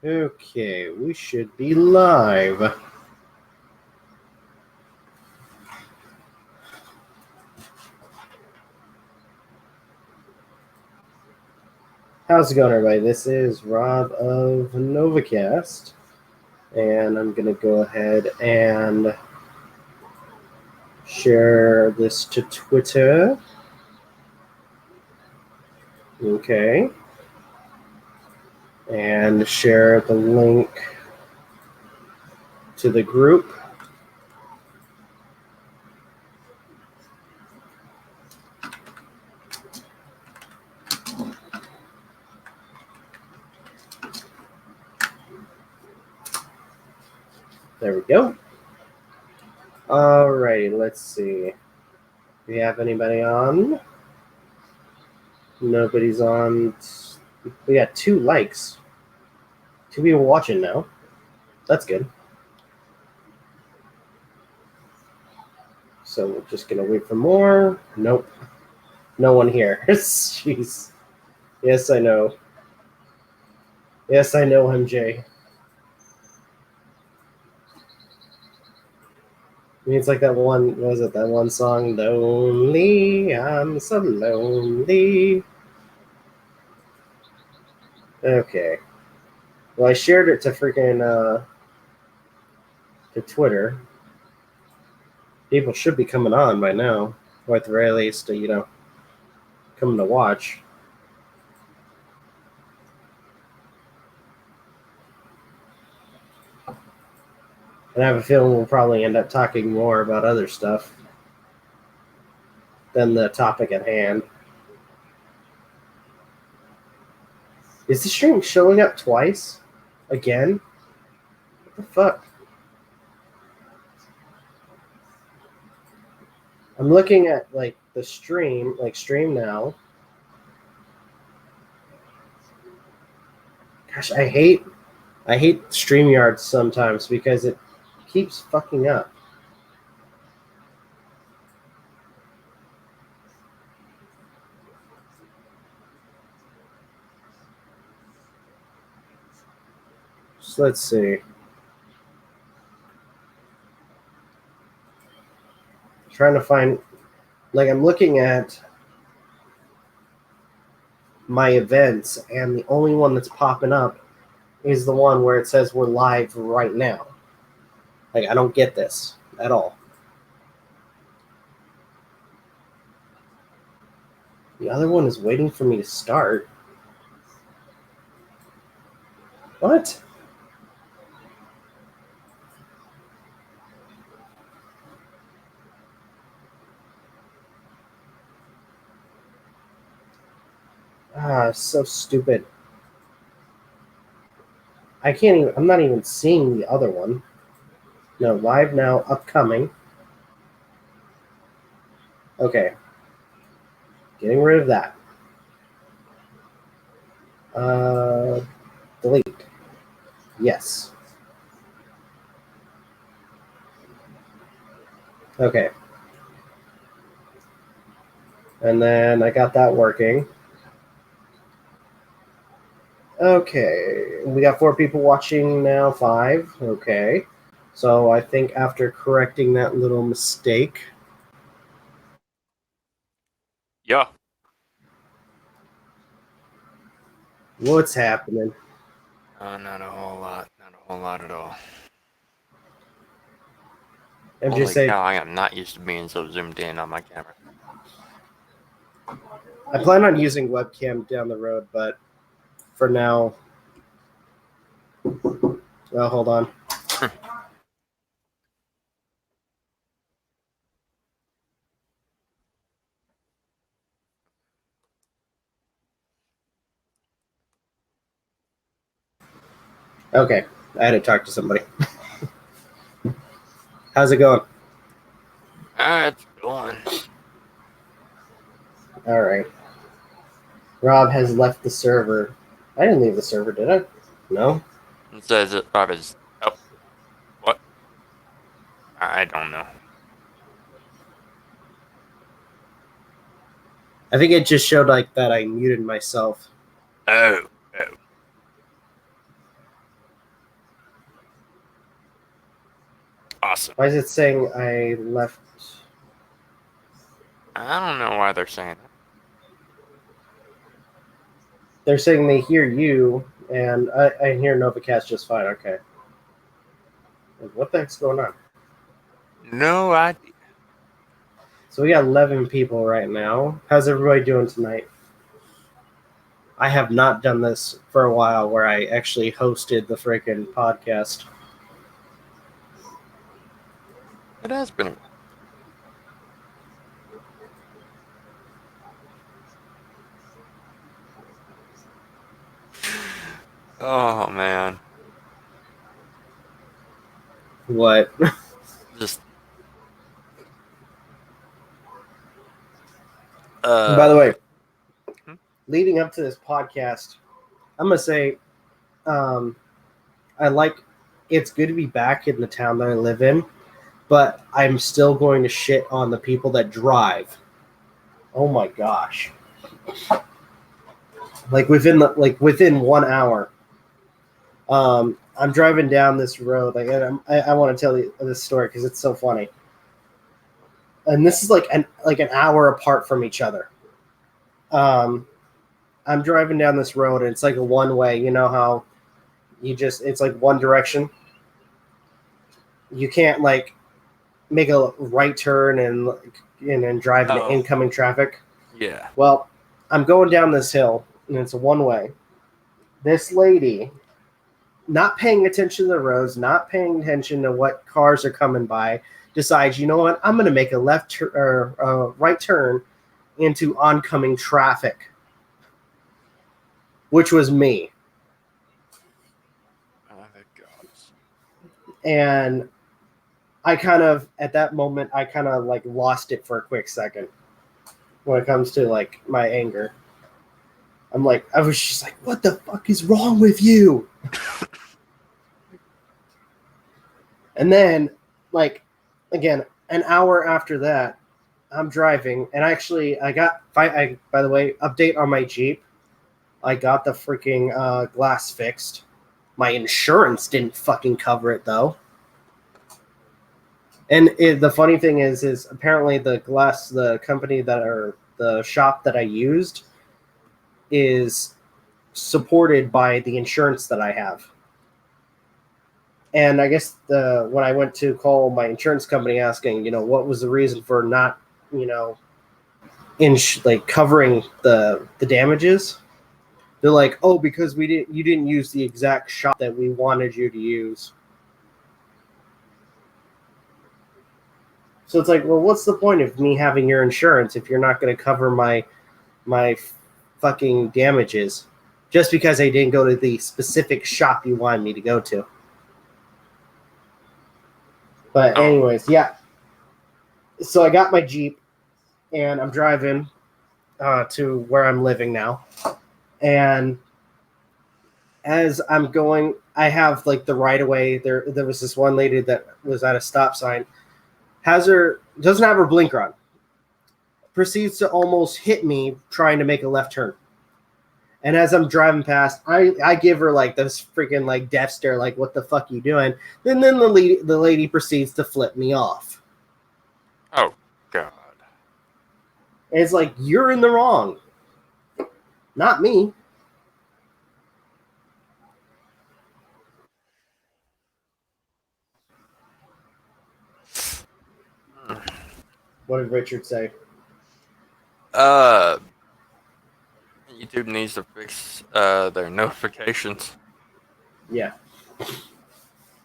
Okay, we should be live. How's it going, everybody? This is Rob of Novakast, and I'm going to go ahead and share this to Twitter. Okay. And share the link to the group. There we go. Alrighty, let's see. Do we have anybody on? Nobody's on. We got 2 likes. 2 people watching now. That's good. So we're just going to wait for more. Nope. No one here. Jeez. Yes, I know. Yes, I know, MJ. I mean, it's like that one, what was it, that one song, Lonely, I'm so lonely. Okay. Well, I shared it to freaking, to Twitter. People should be coming on by now, or at the very least, coming to watch. And I have a feeling we'll probably end up talking more about other stuff than the topic at hand. Is the stream showing up twice? Again? What the fuck? I'm looking at, like, the stream, like, stream now. Gosh, I hate StreamYard sometimes because it keeps fucking up. So let's see. Trying to find, like, I'm looking at my events, and the only one that's popping up is the one where it says we're live right now. Like, I don't get this at all. The other one is waiting for me to start. What? Ah, so stupid. I'm not even seeing the other one. No, live now, upcoming. Okay. Getting rid of that. Delete. Yes. Okay. And then I got that working. Okay. We got 4 people watching now, 5. Okay. So I think after correcting that little mistake. Yeah. What's happening? Not a whole lot. Not a whole lot at all. I'm Holy just saying. cow, I am not used to being so zoomed in on my camera. I plan on using webcam down the road, but for now. Oh, hold on. Okay. I had to talk to somebody. How's it going? It's going. All right. Rob has left the server. I didn't leave the server, did I? No. It says that Rob is. Oh. What? I don't know. I think it just showed like that I muted myself. Oh. Awesome. Why is it saying I left? I don't know why they're saying that. They're saying they hear you, and I hear Novakast just fine. Okay. What the heck's going on? No idea. So we got 11 people right now. How's everybody doing tonight? I have not done this for a while where I actually hosted the freaking podcast. It has been a while. Oh man. What? Just By the way, hmm? leading up to this podcast, I'm gonna say, I like. It's good to be back in the town that I live in, but I'm still going to shit on the people that drive. Oh my gosh! Like within 1 hour, I'm driving down this road. Like, and I want to tell you this story because it's so funny. And this is like an hour apart from each other. I'm driving down this road and it's like a one way. You know how it's like one direction. You can't like make a right turn and drive into incoming traffic. Yeah. Well, I'm going down this hill and it's a one way. This lady, not paying attention to the roads, not paying attention to what cars are coming by, decides, you know what, I'm going to make a right turn into oncoming traffic, which was me. Oh my gods. And I kind of, at that moment, I kind of like lost it for a quick second when it comes to like my anger. I'm like, I was just like, what the fuck is wrong with you? And then, like, again, an hour after that, I'm driving, and actually, by the way, update on my Jeep. I got the freaking glass fixed. My insurance didn't fucking cover it, though. And the funny thing is apparently the company the shop that I used is supported by the insurance that I have. And I guess when I went to call my insurance company asking, what was the reason for not, covering the damages, they're like, oh, because you didn't use the exact shop that we wanted you to use. So it's like, well, what's the point of me having your insurance if you're not going to cover my fucking damages just because I didn't go to the specific shop you wanted me to go to? But anyways, yeah. So I got my Jeep, and I'm driving to where I'm living now. And as I'm going, I have like the right of way. There was this one lady that was at a stop sign. Doesn't have her blinker on. Proceeds to almost hit me trying to make a left turn. And as I'm driving past, I give her like this freaking like death stare, like, what the fuck are you doing? Then the lady proceeds to flip me off. Oh god. And it's like, you're in the wrong. Not me. What did Richard say? YouTube needs to fix their notifications. Yeah.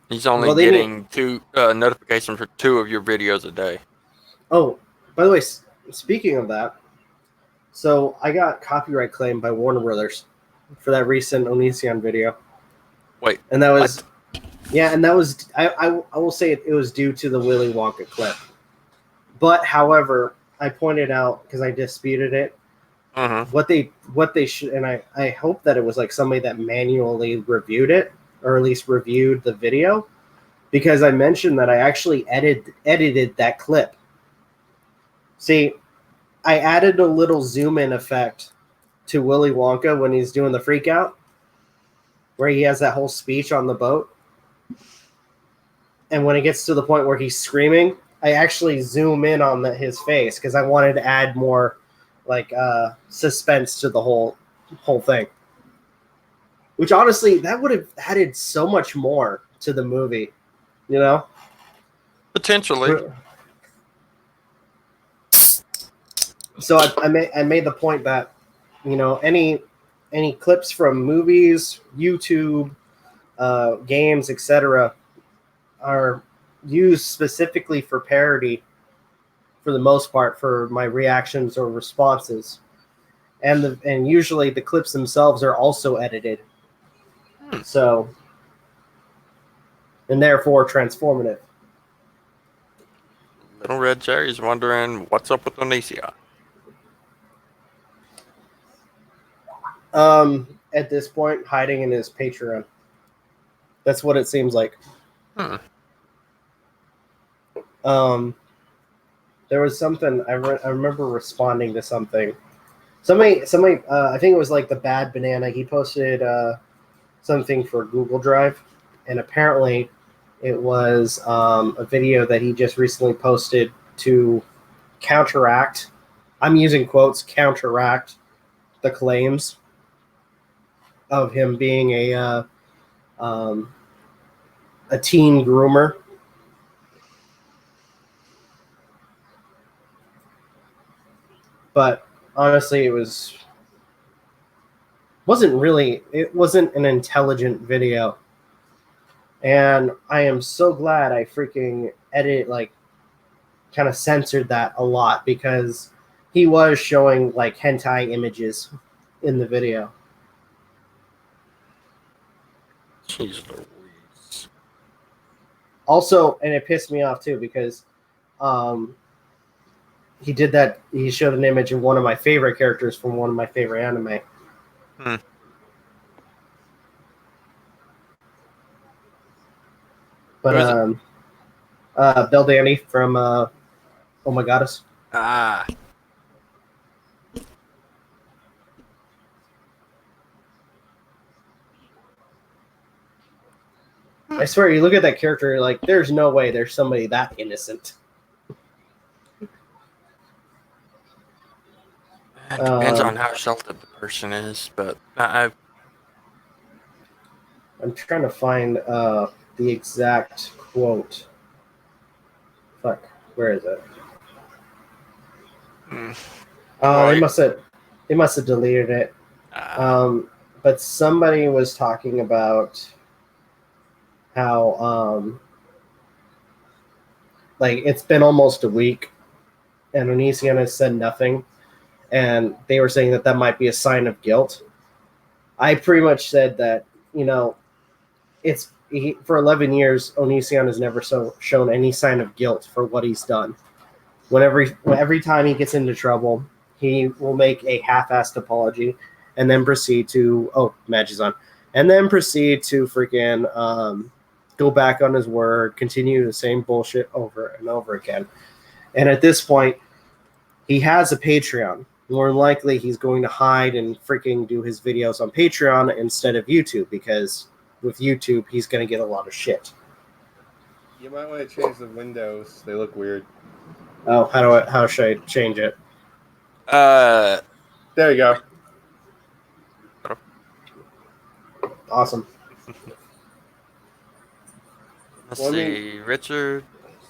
He's only getting two notifications for 2 of your videos a day. Oh, by the way, speaking of that, so I got copyright claimed by Warner Brothers for that recent Onision video. Wait, and that was what? Yeah, and that was I will say it was due to the Willy Wonka clip. But however, I pointed out, because I disputed it, what they should, and I hope that it was like somebody that manually reviewed it, or at least reviewed the video, because I mentioned that I actually edited that clip. See, I added a little zoom in effect to Willy Wonka when he's doing the freak out, where he has that whole speech on the boat. And when it gets to the point where he's screaming, I actually zoom in on his face because I wanted to add more like suspense to the whole thing. Which honestly, that would have added so much more to the movie, you know? Potentially. So I made the point that, you know, any clips from movies, YouTube, games, etc., are used specifically for parody, for the most part, for my reactions or responses, and usually the clips themselves are also edited, so, and therefore transformative. Little Red Cherry's wondering what's up with Onicia. At this point, hiding in his Patreon. That's what it seems like. There was something I remember responding to something. Somebody, I think it was like the Bad Banana. He posted something for Google Drive, and apparently, it was a video that he just recently posted to counteract. I'm using quotes, counteract the claims of him being a teen groomer. But honestly, it wasn't an intelligent video. And I am so glad I freaking kind of censored that a lot, because he was showing like hentai images in the video. Jeez Louise. Also, and it pissed me off too, because he did that. He showed an image of one of my favorite characters from one of my favorite anime. But Bell Danny from Oh My Goddess. Ah. I swear, you look at that character, like, there's no way there's somebody that innocent. It depends on how sheltered the person is, but I'm trying to find the exact quote. Fuck, where is it? They must have deleted it. But somebody was talking about how like, it's been almost a week and Onision has said nothing, and they were saying that might be a sign of guilt. I pretty much said that, you know, for 11 years, Onision has never shown any sign of guilt for what he's done. Every time he gets into trouble, he will make a half-assed apology and then proceed to Magi's on, and then proceed to freaking go back on his word, continue the same bullshit over and over again. And at this point, he has a Patreon. More than likely, he's going to hide and freaking do his videos on Patreon instead of YouTube, because with YouTube, he's going to get a lot of shit. You might want to change the windows. They look weird. Oh, how should I change it? There you go. Awesome. Let's see. Richard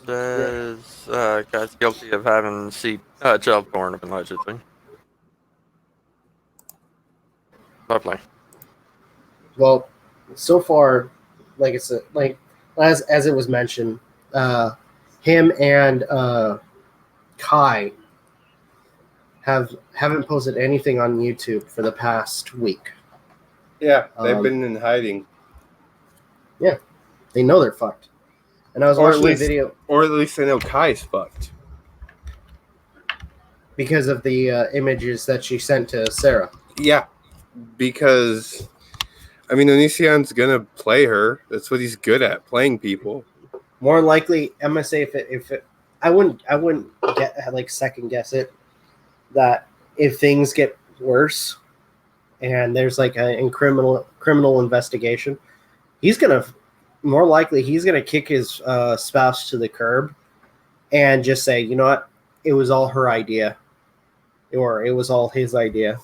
says guy's guilty of having child porn, allegedly. Lovely. Well, so far, like I said, like as it was mentioned, him and Kai haven't posted anything on YouTube for the past week. Yeah, they've been in hiding. Yeah, they know they're fucked. And I was watching the video, or at least they know Kai's fucked because of the images that she sent to Sarah. Yeah, because I mean, Onision's gonna play her. That's what he's good at, playing people. More likely, I'm gonna say I wouldn't second guess it, that if things get worse and there's like a criminal investigation, he's gonna more likely he's going to kick his spouse to the curb and just say, you know what, it was all her idea, or it was all his idea,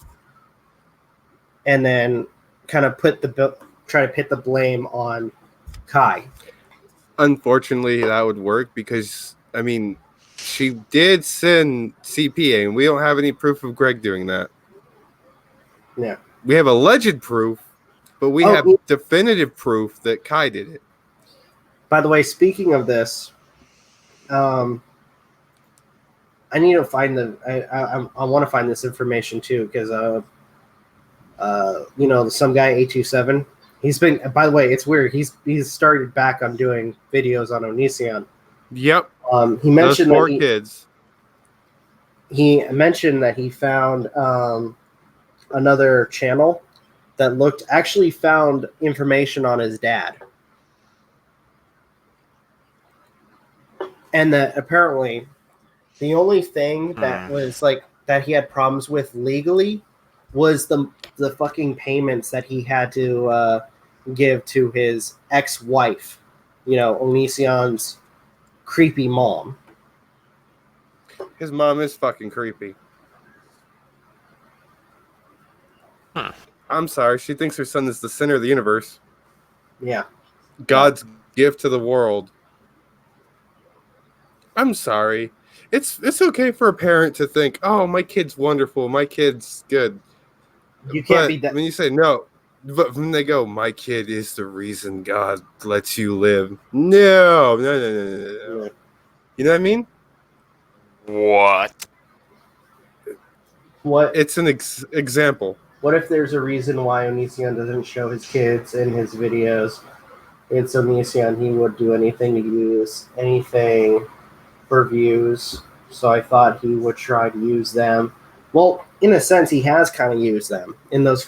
and then kind of try to put the blame on Kai. Unfortunately, that would work because, I mean, she did send CPA, and we don't have any proof of Greg doing that. Yeah. We have alleged proof, but we have definitive proof that Kai did it. By the way, speaking of this, I need to find I want to find this information too, because some guy 827. He's been. By the way, it's weird. He's started back on doing videos on Onision. Yep. He mentioned those 4 kids. He mentioned that he found another channel that actually found information on his dad, and that apparently the only thing that was like that he had problems with legally was the fucking payments that he had to give to his ex-wife, Onision's creepy mom. His mom is fucking creepy. I'm sorry. She thinks her son is the center of the universe. Yeah. God's gift to the world. I'm sorry. It's okay for a parent to think, oh, my kid's wonderful. My kid's good. You can't be that. When you say no, but when they go, my kid is the reason God lets you live. No. Yeah. You know what I mean? What? It's an example. What if there's a reason why Onision doesn't show his kids in his videos? It's Onision. He would do anything to use anything for views. So I thought he would try to use them. Well, in a sense, he has kind of used them in those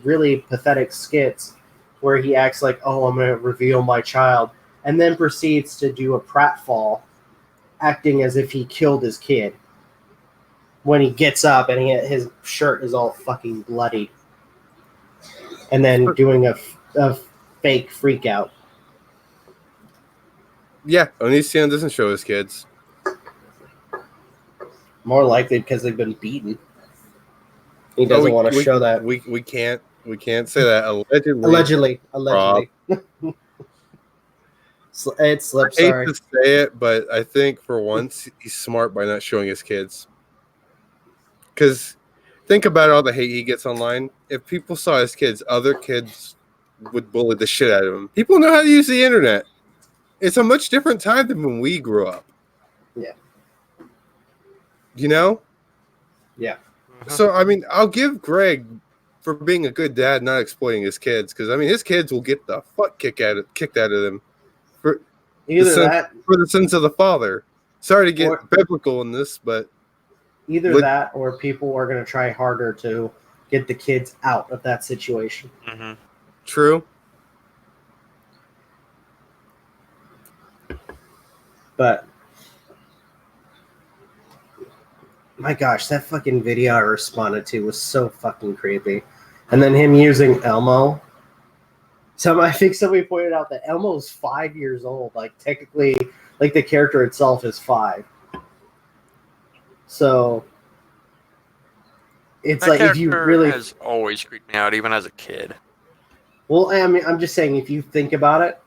really pathetic skits where he acts like, "Oh, I'm going to reveal my child," and then proceeds to do a pratfall, acting as if he killed his kid. When he gets up and his shirt is all fucking bloody, and then doing a fake freak out. Yeah, Onision doesn't show his kids. More likely because they've been beaten. He doesn't want to show that. We can't say that. Allegedly. It slipped. I hate Sorry to say it, but I think for once he's smart by not showing his kids. Because think about all the hate he gets online. If people saw his kids, other kids would bully the shit out of him. People know how to use the internet. It's a much different time than when we grew up. Yeah. You know? Yeah. So, I mean, I'll give Greg for being a good dad, not exploiting his kids. Because, I mean, his kids will get the fuck kicked out of them. For the sins of the father. Sorry to get biblical in this, but... Either that or people are going to try harder to get the kids out of that situation. Mm-hmm. True. But my gosh, that fucking video I responded to was so fucking creepy. And then him using Elmo. I think somebody pointed out that Elmo's 5 years old. Like, technically, like, the character itself is 5. So it's that like, if you really has always creeped me out, even as a kid. Well, I mean, I'm just saying, if you think about it,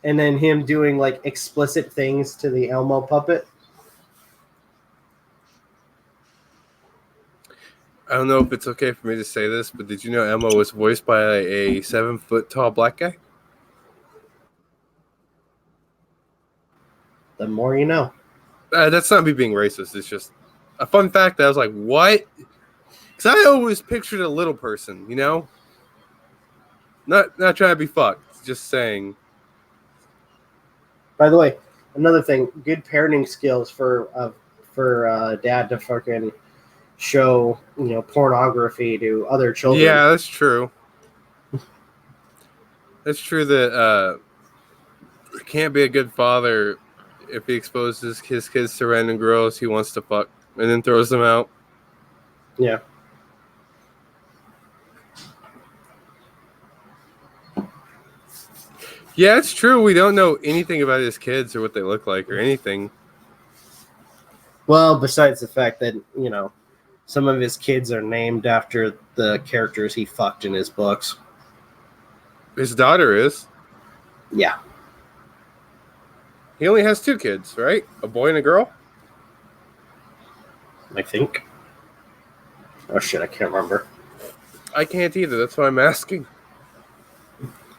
and then him doing like explicit things to the Elmo puppet. I don't know if it's okay for me to say this, but did you know Elmo was voiced by a 7-foot tall black guy? The more you know. That's not me being racist. It's just a fun fact that I was like, what? Because I always pictured a little person, you know? Not trying to be fucked. Just saying. By the way, another thing, good parenting skills for dad to fucking show, pornography to other children. Yeah, that's true. That's true that can't be a good father if he exposes his kids to random girls he wants to fuck and then throws them out. Yeah. Yeah, it's true. We don't know anything about his kids or what they look like or anything. Well, besides the fact that, you know, some of his kids are named after the characters he fucked in his books. His daughter is. Yeah. He only has 2 kids, right? A boy and a girl? I think. Oh shit, I can't remember. I can't either. That's why I'm asking.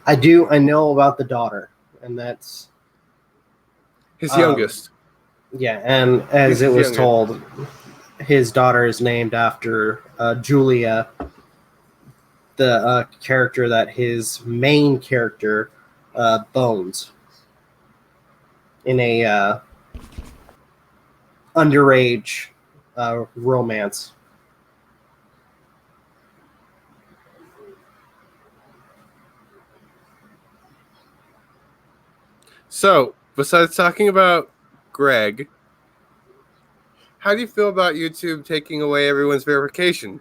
I know about the daughter, and that's His youngest. Yeah, and as it was told, his daughter is named after Julia, the character that his main character bones in a underage romance. So, besides talking about Greg, how do you feel about YouTube taking away everyone's verification?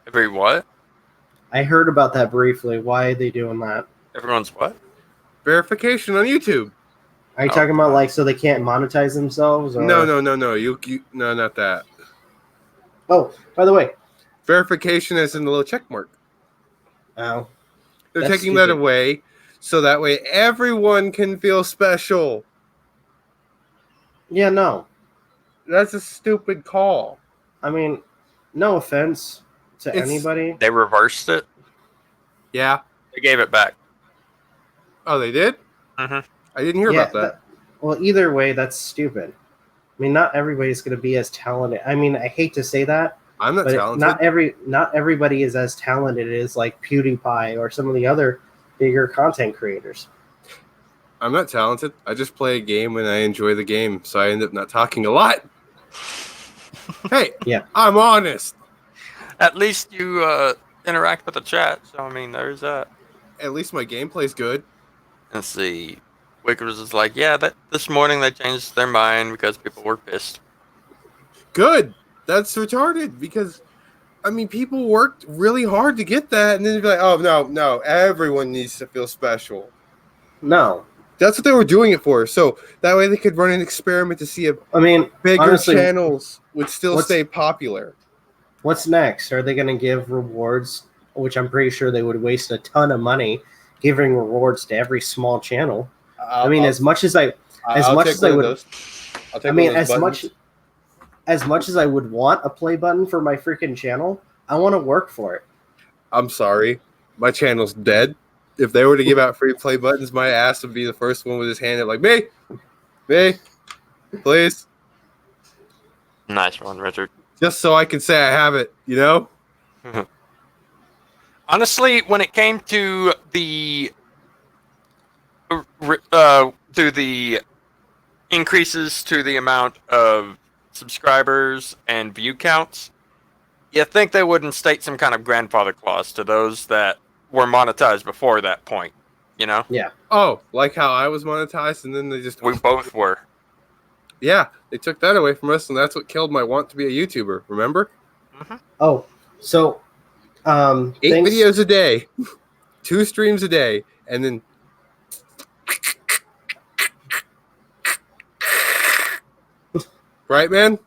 Every what? I heard about that briefly. Why are they doing that? Everyone's what? Verification on YouTube. Are you talking about like so they can't monetize themselves? Or... No. You no, not that. Oh, by the way, verification is in the little check mark. Oh, they're taking that away, so that way everyone can feel special. Yeah, no, that's a stupid call. I mean, no offense to anybody. They reversed it. Yeah, they gave it back. Oh, they did? Mm-hmm. I didn't hear about that. Well, either way, that's stupid. I mean, not everybody's going to be as talented. I mean, I hate to say that. I'm not talented. Not everybody is as talented as like PewDiePie or some of the other bigger content creators. I'm not talented. I just play a game when I enjoy the game, so I end up not talking a lot. Hey, yeah, I'm honest. At least you interact with the chat, so I mean, there's that. At least my gameplay's good. Let's see. Wickers is like, yeah, that this morning they changed their mind because people were pissed. Good. That's retarded because, I mean, people worked really hard to get that, and then they'd be like, oh, no, everyone needs to feel special. No. That's what they were doing it for. So that way they could run an experiment to see if bigger honestly, channels would still stay popular. What's next? Are they going to give rewards, which I'm pretty sure they would waste a ton of money giving rewards to every small channel? I mean, as much as I would want a play button for my freaking channel, I want to work for it. I'm sorry. My channel's dead. If they were to give out free play buttons, my ass would be the first one with his hand up like, me, please. Nice one, Richard. Just so I can say I have it, you know? Honestly, when it came to the increases to the amount of subscribers and view counts, you think they would instate some kind of grandfather clause to those that were monetized before that point, you know? Yeah. Oh, like how I was monetized and then they just... We both were. Yeah, they took that away from us and that's what killed my want to be a YouTuber, remember? Mm-hmm. Oh, so... 8 videos a day, 2 streams a day, and then... Right, man?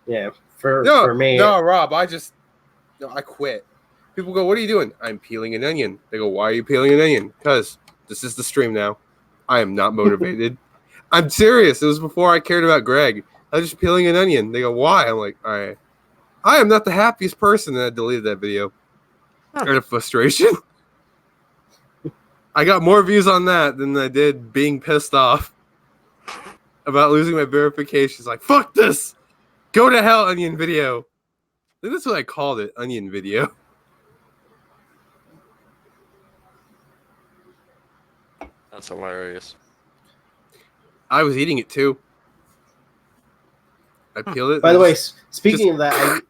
Yeah, for me... No, Rob, I quit. People go, what are you doing? I'm peeling an onion. They go, why are you peeling an onion? Because this is the stream now. I am not motivated. I'm serious. It was before I cared about Greg. I was just peeling an onion. They go, why? I'm like, all right. I am not the happiest person, and I deleted that video. Out of frustration. I got more views on that than I did being pissed off about losing my verifications. Like, fuck this! Go to hell, onion video. I think that's what I called it, onion video. That's hilarious. I was eating it too. I peeled it. By the way, speaking of that,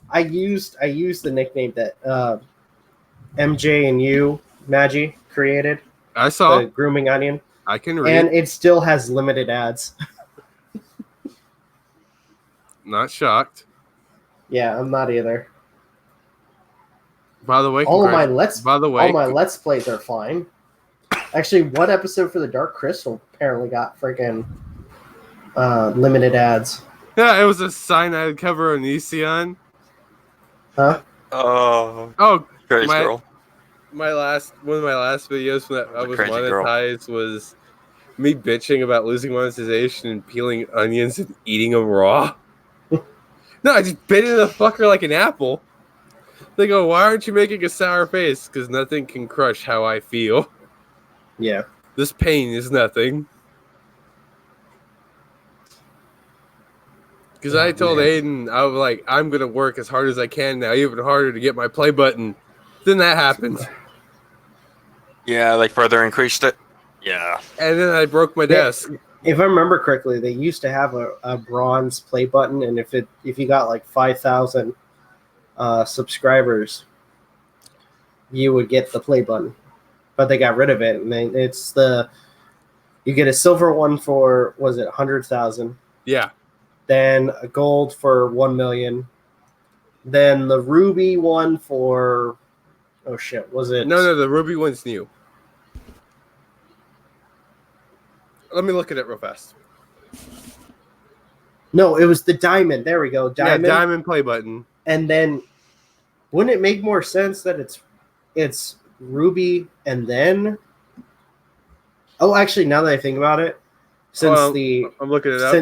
I used the nickname that MJ and you, Magi, created. I saw the grooming onion. I can read, and it still has limited ads. Not shocked. Yeah, I'm not either. By the way, all my let's plays are fine. Actually, one episode for the Dark Crystal apparently got freaking limited ads. Yeah, it was a cyanide cover on Onision. Huh? Oh, Oh, crazy my girl. one of my last videos when I The was crazy girl. monetized was me bitching about losing monetization and peeling onions and eating them raw. No, I just bit into the fucker like an apple. They go, why aren't you making a sour face? Because nothing can crush how I feel. Yeah. This pain is nothing. Because I told man. Aden, I was like, I'm going to work as hard as I can now, even harder to get my play button. Then that happened. Yeah, they further increased it. Yeah. And then I broke my desk. If I remember correctly, they used to have a bronze play button, and if you got like 5,000 subscribers, you would get the play button. But they got rid of it, and you get a silver one for 100,000. Yeah. Then a gold for 1 million. Then the ruby one for No, the ruby one's new. Let me look at it real fast. No, it was the diamond. There we go. Diamond. Yeah, diamond play button. And then wouldn't it make more sense that it's ruby and then actually now that I think about it, I'm looking it up.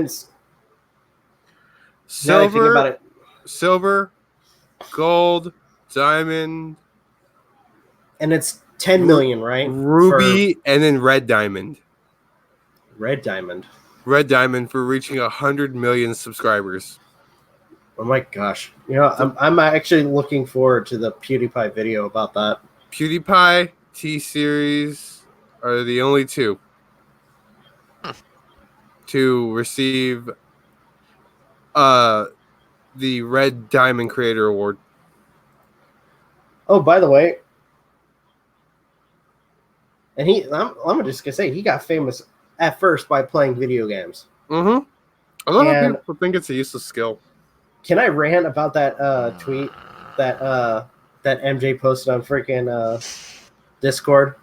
Now that I think about it, silver, gold, diamond, and it's 10 million, right? Ruby, and then red diamond. Red diamond. Red diamond for reaching 100 million subscribers. Oh my gosh! I'm actually looking forward to the PewDiePie video about that. PewDiePie, T-Series are the only two to receive the Red Diamond Creator Award. Oh, by the way, and I'm just gonna say he got famous at first by playing video games. Mm-hmm. A lot of people think it's a useless skill. Can I rant about that tweet that MJ posted on freaking Discord?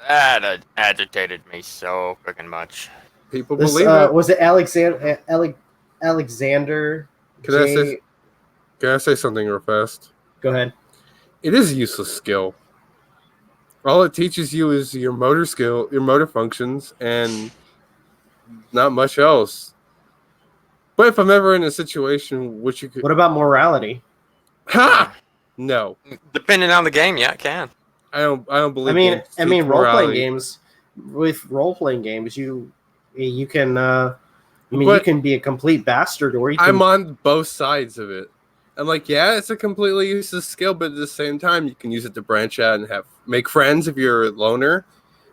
That agitated me so freaking much. People believe it. Was it Alexander? Can I say something real fast? Go ahead. It is a useless skill. All it teaches you is your motor skill, your motor functions, and not much else. But if I'm ever in a situation which you could... What about morality? Ha! No. Depending on the game, yeah, it can. I don't believe. I mean, role-playing games. With role-playing games, you can. You can be a complete bastard, or you can. I'm on both sides of it. I'm like, yeah, it's a completely useless skill, but at the same time, you can use it to branch out and make friends if you're a loner.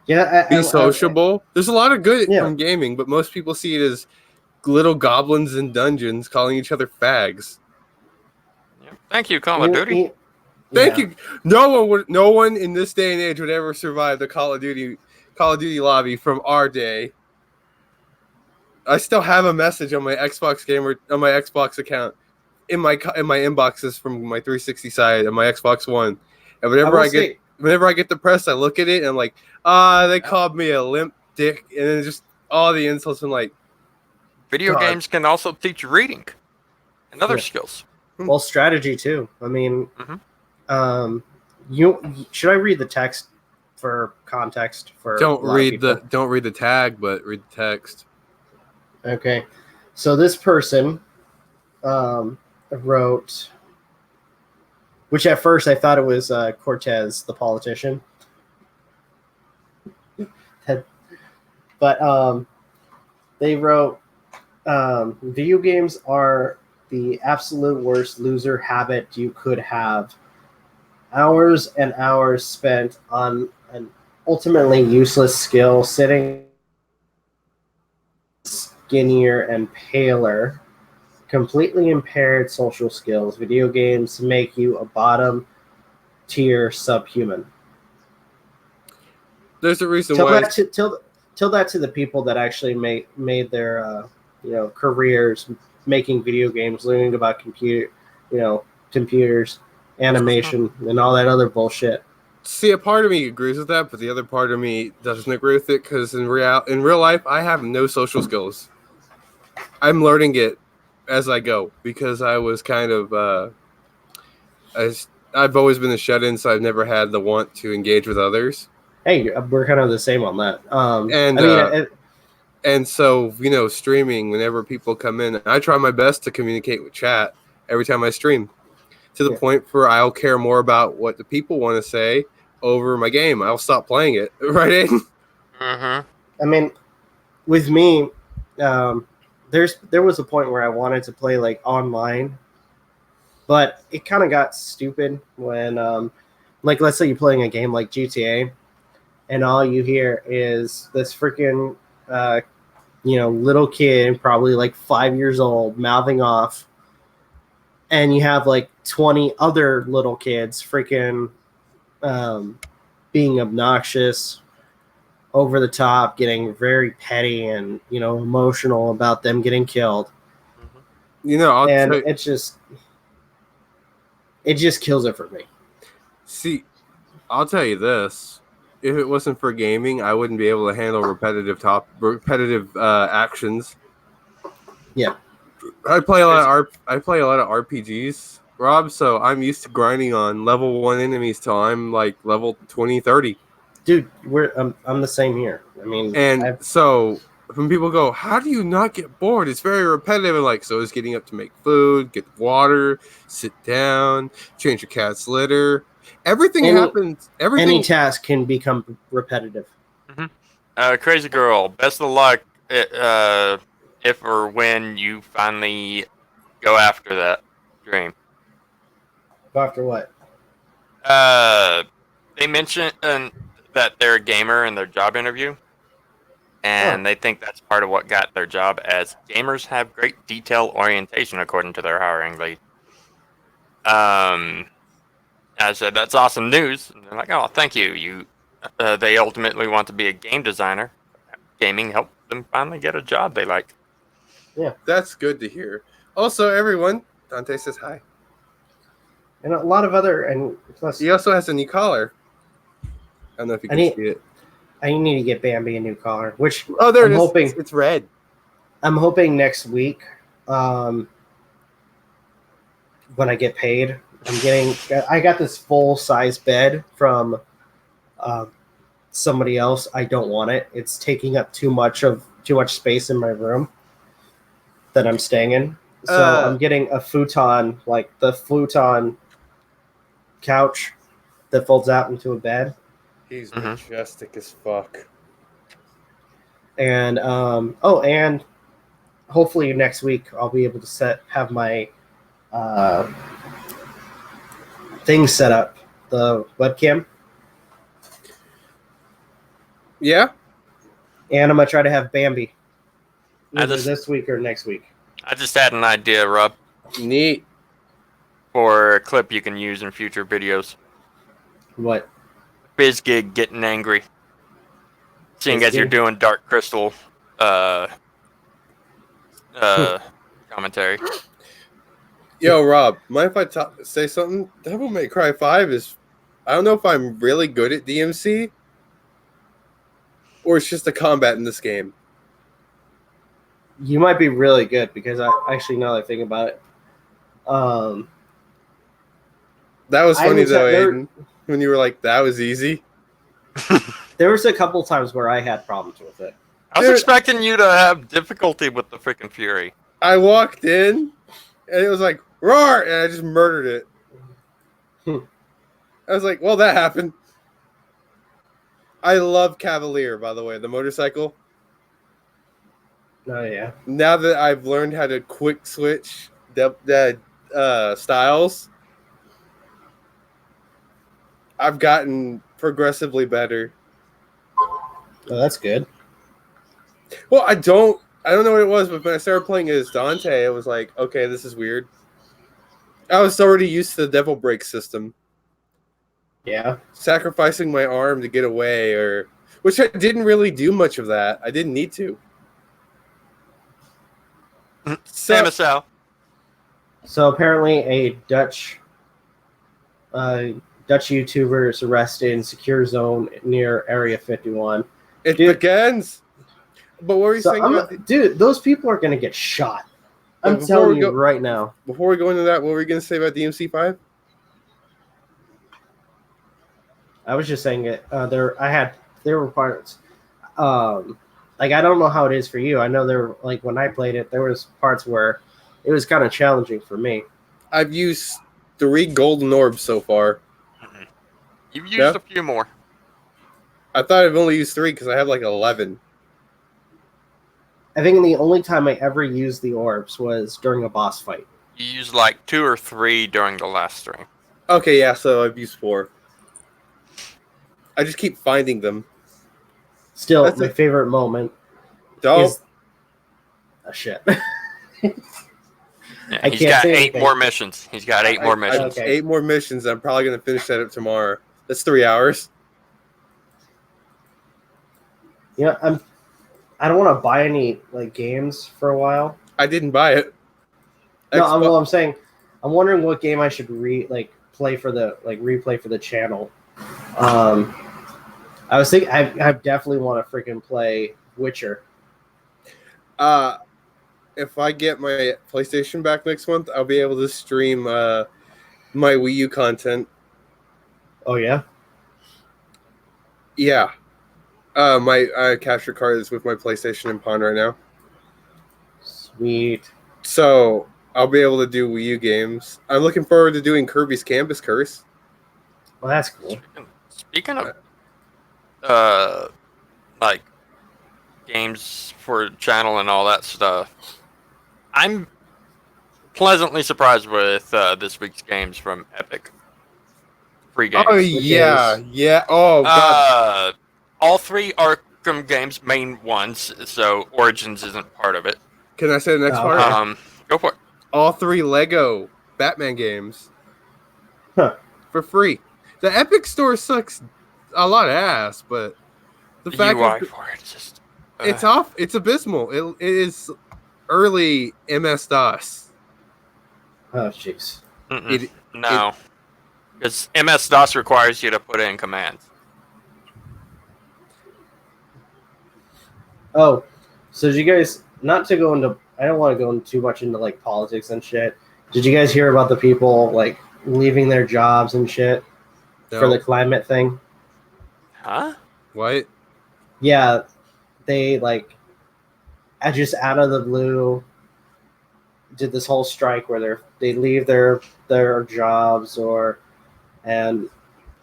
Yeah, be sociable. There's a lot of good from gaming, but most people see it as little goblins in dungeons calling each other fags. Yeah. Thank you, Call of Duty. Thank you. No one in this day and age would ever survive the Call of Duty lobby from our day. I still have a message on my Xbox account in my inboxes from my 360 side and my Xbox One. And whenever I get depressed, I look at it and I'm like, they called me a limp dick, and then just all the insults and like. Video games can also teach reading and other skills. Well, strategy too. I mean, should I read the text for context? Don't read the tag, but read the text. Okay, so this person wrote, which at first I thought it was Cortez, the politician, but they wrote, video games are the absolute worst loser habit you could have. Hours and hours spent on an ultimately useless skill, sitting skinnier and paler, completely impaired social skills. Video games make you a bottom tier subhuman. There's a reason why. Tell that to the people that actually made their careers making video games, learning about computers, animation, and all that other bullshit. See, a part of me agrees with that, but the other part of me doesn't agree with it because in real life, I have no social skills. I'm learning it as I go because I was kind of I've always been a shut-in, so I've never had the want to engage with others. Hey, we're kind of the same on that. And I mean, and so streaming whenever people come in, I try my best to communicate with chat every time I stream. To the point where I'll care more about what the people want to say over my game. I'll stop playing it, right, Aiden? Mm-hmm. I mean, with me, there was a point where I wanted to play like online, but it kind of got stupid when, like, let's say you're playing a game like GTA, and all you hear is this freaking, little kid, probably like 5 years old, mouthing off, and you have like 20 other little kids freaking being obnoxious, over the top, getting very petty and emotional about them getting killed. Mm-hmm. It just kills it for me. See, I'll tell you this: if it wasn't for gaming, I wouldn't be able to handle repetitive actions. Yeah, I play a lot of RPGs, Rob. So I'm used to grinding on level 1 enemies till I'm like level 20, 30. dude, I'm the same here. I mean, so when people go, how do you not get bored? It's very repetitive. And like, so is getting up to make food, get water, sit down, change your cat's litter. Everything happens. Any task can become repetitive. Mm-hmm. Crazy girl, best of luck if or when you finally go after that dream. Go after what? They mentioned that they're a gamer in their job interview, and they think that's part of what got their job, as gamers have great detail orientation, according to their hiring lead. I said, that's awesome news. And they're like, oh, thank you. They ultimately want to be a game designer. Gaming helped them finally get a job they like. Yeah. That's good to hear. Also, everyone, Dante says hi. And a lot of other, and plus, he also has a new collar. I don't know if you can see it. I need to get Bambi a new collar, which there it is. It's red. I'm hoping next week, when I get paid, I got this full size bed from somebody else. I don't want it. It's taking up too much space in my room that I'm staying in. So I'm getting a futon, like the futon couch that folds out into a bed. He's majestic as fuck. And and hopefully next week I'll be able to have my thing set up, the webcam. Yeah. And I'm gonna try to have Bambi either this week or next week. I just had an idea, Rob. Neat. For a clip you can use in future videos. What? BizGig getting angry. Seeing as you're doing Dark Crystal commentary. Yo, Rob, mind if I say something? Devil May Cry 5 is... I don't know if I'm really good at DMC or it's just the combat in this game. You might be really good because I actually, now that I think about it, that was funny though, Aiden, when you were like, that was easy. There was a couple times where I had problems with it. I was expecting you to have difficulty with the freaking Fury. I walked in and it was like, roar, and I just murdered it. I was like, well, that happened. I love Cavalier, by the way, the motorcycle. Oh, yeah. Now that I've learned how to quick switch styles, I've gotten progressively better. Oh, that's good. Well, I don't know what it was, but when I started playing as Dante, it was like, okay, this is weird. I was already used to the Devil Break system. Yeah. Sacrificing my arm to get away, which I didn't really do much of that. I didn't need to. So apparently a Dutch Dutch YouTubers arrested in secure zone near Area 51. It Dude. begins. But what were you So saying about dude, those people are gonna get shot. I'm before telling we you go- right now. Before we go into that, what were you going to say about DMC5? I was just saying it. There were parts. Like I don't know how it is for you. I know there like when I played it, there was parts where it was kind of challenging for me. I've used 3 golden orbs so far. You've used a few more. I thought I've only used 3 because I have like 11. I think the only time I ever used the orbs was during a boss fight. You used like 2 or 3 during the last stream. Okay, yeah, so I've used 4. I just keep finding them. Still, That's my it. favorite moment Don't. is shit. Yeah, I he's can't got say 8 anything. more missions. He's got 8 more missions. Okay. 8 more missions. I'm probably going to finish that up tomorrow. That's 3 hours. You know, I don't want to buy any like games for a while. I didn't buy it. No, Xbox- I'm saying I'm wondering what game I should replay for the channel. I was thinking I definitely want to freaking play Witcher. If I get my PlayStation back next month, I'll be able to stream my Wii U content. Oh yeah. Yeah. My capture card is with my PlayStation in pawn right now. Sweet. So I'll be able to do Wii U games. I'm looking forward to doing Kirby's Campus Curse. Well, that's cool. Speaking of like games for channel and all that stuff, I'm pleasantly surprised with this week's games from Epic. Free games. Oh yeah, yeah. Oh god. All 3 Arkham games, main ones, so Origins isn't part of it. Can I say the next Oh, part? okay. Go for it. All 3 Lego Batman games Huh. for free. The Epic Store sucks a lot of ass, but the The fact UI that for it is just it's off. It's abysmal. It is early MS DOS. Oh jeez. No, because MS DOS requires you to put in commands. Oh, so did you guys not to go into? I don't want to go into too much into like politics and shit. Did you guys hear about the people like leaving their jobs and shit for the climate thing? Huh? What? Yeah, they like just out of the blue did this whole strike where they leave their jobs and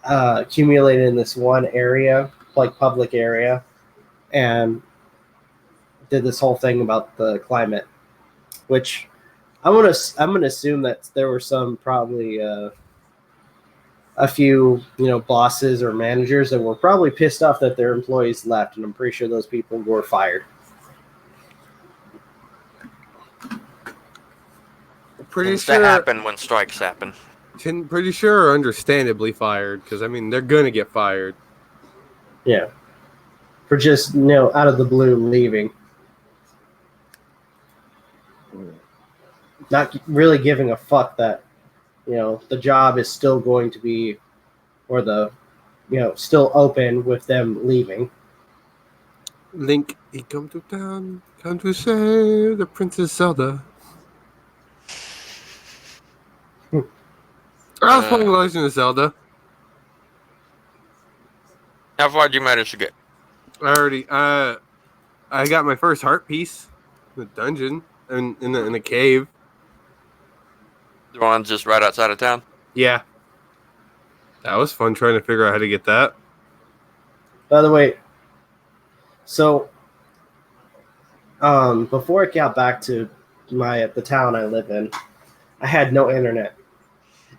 accumulated in this one area, like public area, and did this whole thing about the climate, which I'm gonna assume that there were some probably a few bosses or managers that were probably pissed off that their employees left, and I'm pretty sure those people were fired. Pretty Things sure. that happen when strikes happen. Pretty sure, are understandably fired, because I mean they're gonna get fired. Yeah, for just out of the blue leaving, not really giving a fuck that the job is still going to be, or still open with them leaving. Link, he come to town, come to save the Princess Zelda. I was playing Legend of Zelda. How far did you manage to get? I got my first heart piece in the dungeon in a cave. The one just right outside of town? Yeah. That was fun trying to figure out how to get that. By the way, so before I got back to the town I live in, I had no internet,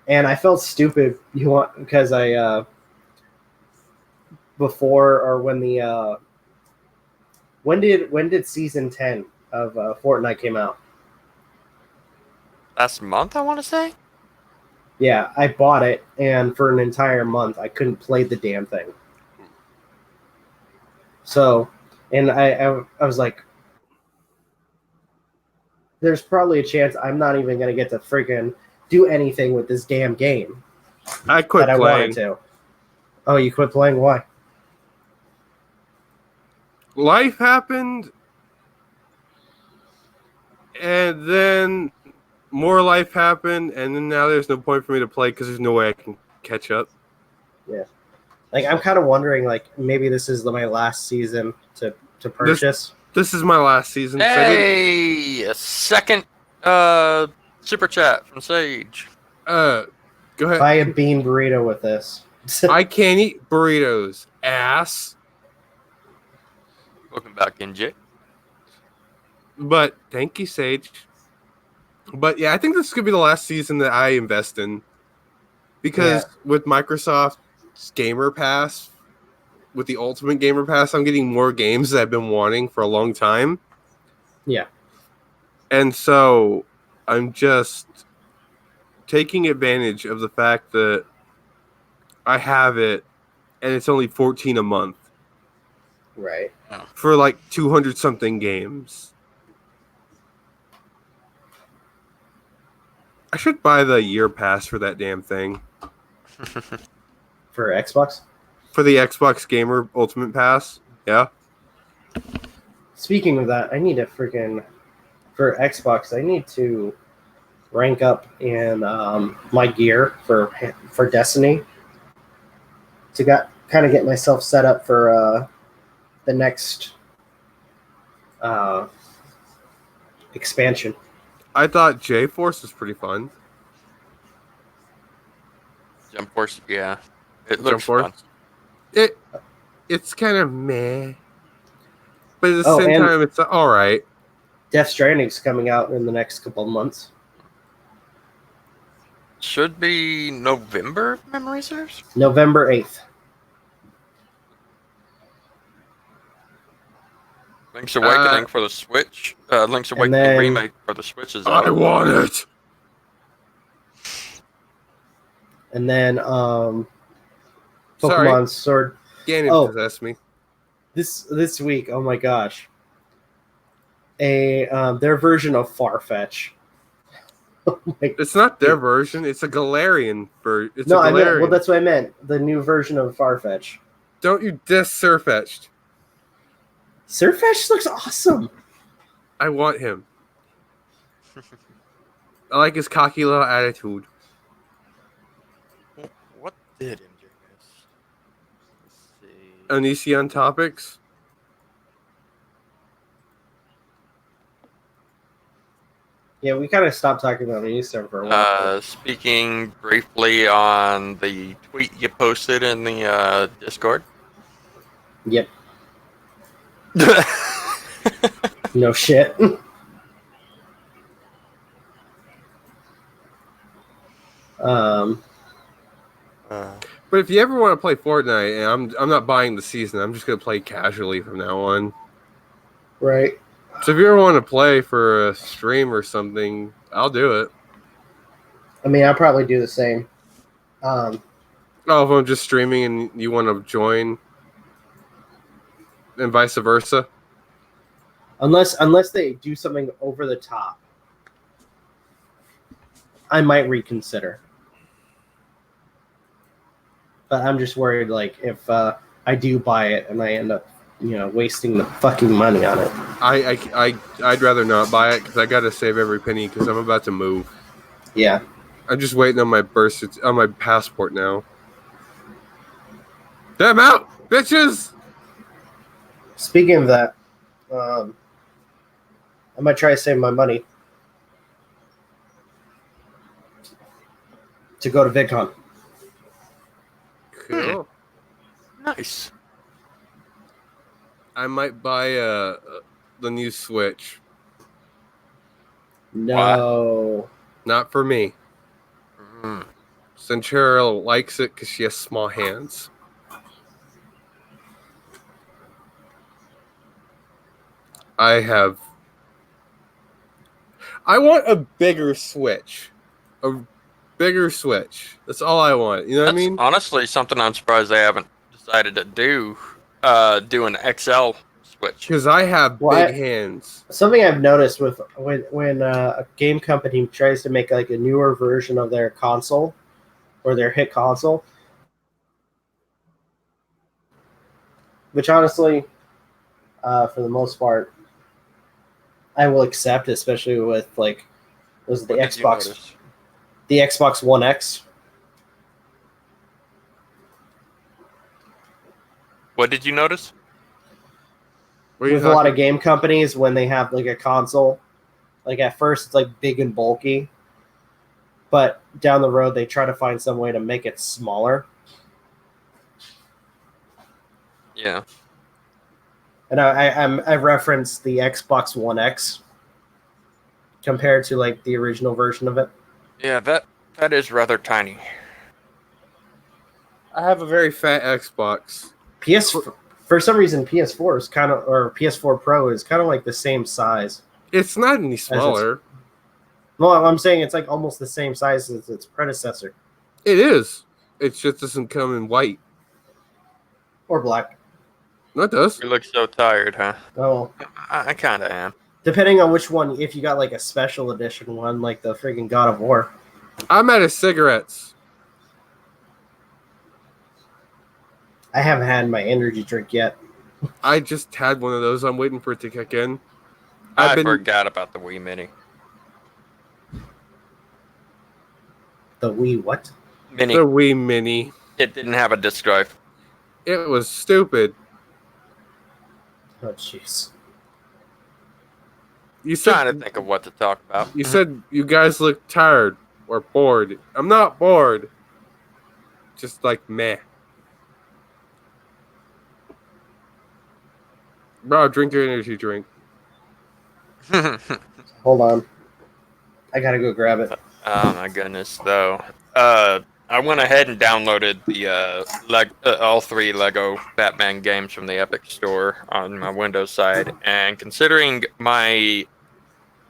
and I felt stupid. Because I before or when the when did season 10 of Fortnite came out? Last month, I want to say? Yeah, I bought it, and for an entire month, I couldn't play the damn thing. So, and I was like, there's probably a chance I'm not even going to get to freaking do anything with this damn game. I quit that I wanted playing. to. Oh, you quit playing? Why? Life happened, and then more life happened, and then now there's no point for me to play because there's no way I can catch up. Yeah. Like, I'm kind of wondering, like, maybe this is my last season to purchase. This is my last season. So Hey, a second super chat from Sage. go ahead. Buy a bean burrito with this. I can't eat burritos, ass. Welcome back, NJ. But thank you, Sage. But yeah, I think this could be the last season that I invest in. Because with Microsoft's Gamer Pass, with the Ultimate Gamer Pass, I'm getting more games that I've been wanting for a long time. Yeah. And so I'm just taking advantage of the fact that I have it and it's only $14 a month. Right. For like 200 something games. I should buy the year pass for that damn thing. For Xbox? For the Xbox Gamer Ultimate Pass. Yeah. Speaking of that, I need to freaking... For Xbox, I need to rank up in my gear for Destiny to kind of get myself set up for the next expansion. I thought J-Force was pretty fun. Jump Force, yeah. It looks Jump fun. Force? It's kind of meh. But at the Oh, same and- time, it's alright. Death Stranding's coming out in the next couple of months. Should be November, if memory serves. November 8th. Link's Awakening for the Switch. Link's Awakening then- remake for the Switch is I out. want it! And then Pokemon Sorry. Sword. Ganon Oh. possessed me. This week, oh my gosh. Their version of Farfetch. Oh my- It's not their version. It's a Galarian version. It's no, a I meant, Galarian. well, that's what I meant. The new version of Farfetch. Don't you diss Surfetched. Surfetch looks awesome. I want him. I like his cocky little attitude. What did MJ miss? Let's see. Onision topics. Yeah, we kind of stopped talking about Easter for a while. Speaking briefly on the tweet you posted in the Discord. Yep. No shit. But if you ever want to play Fortnite, and I'm not buying the season. I'm just gonna play casually from now on. Right. So if you ever want to play for a stream or something, I'll do it. I mean, I'll probably do the same. Oh, if I'm just streaming and you want to join, and vice versa. Unless they do something over the top, I might reconsider. But I'm just worried, like, if I do buy it and I end up, wasting the fucking money on it. I'd rather not buy it because I gotta save every penny because I'm about to move. Yeah. I'm just waiting on my on my passport now. Damn out, bitches! Speaking of that, I might try to save my money to go to VidCon. Cool. Nice. I might buy the new Switch. No. Not for me. Mm. Centura likes it because she has small hands. I want a bigger Switch. A bigger Switch. That's all I want. You know what I mean? Honestly, something I'm surprised they haven't decided to do. Do an XL Switch. Because I have Well, big hands. Something I've noticed with when a game company tries to make like a newer version of their console, or their hit console. Which honestly, for the most part, I will accept, especially with like was the Xbox One X. What did you notice? With a lot of game companies, when they have like a console, like at first it's like big and bulky, but down the road they try to find some way to make it smaller. Yeah. And I referenced the Xbox One X compared to like the original version of it. Yeah, that is rather tiny. I have a very fat Xbox. For some reason, PS4 is kind of, or PS4 Pro is kind of like the same size. It's not any smaller. Well, I'm saying it's like almost the same size as its predecessor. It is. It just doesn't come in white or black. No, it does. You look so tired, huh? Oh, I kind of am. Depending on which one, if you got like a special edition one, like the freaking God of War. I'm out of cigarettes. I haven't had my energy drink yet. I just had one of those. I'm waiting for it to kick in. I forgot about the Wii Mini. The Wii what? Mini. The Wii Mini. It didn't have a disc drive. It was stupid. Oh, jeez. You said, trying to think of what to talk about. You said you guys look tired or bored. I'm not bored. Just like meh. Bro, drink your energy drink. Hold on. I gotta go grab it. Oh my goodness, though. I went ahead and downloaded the all 3 Lego Batman games from the Epic Store on my Windows side, and considering my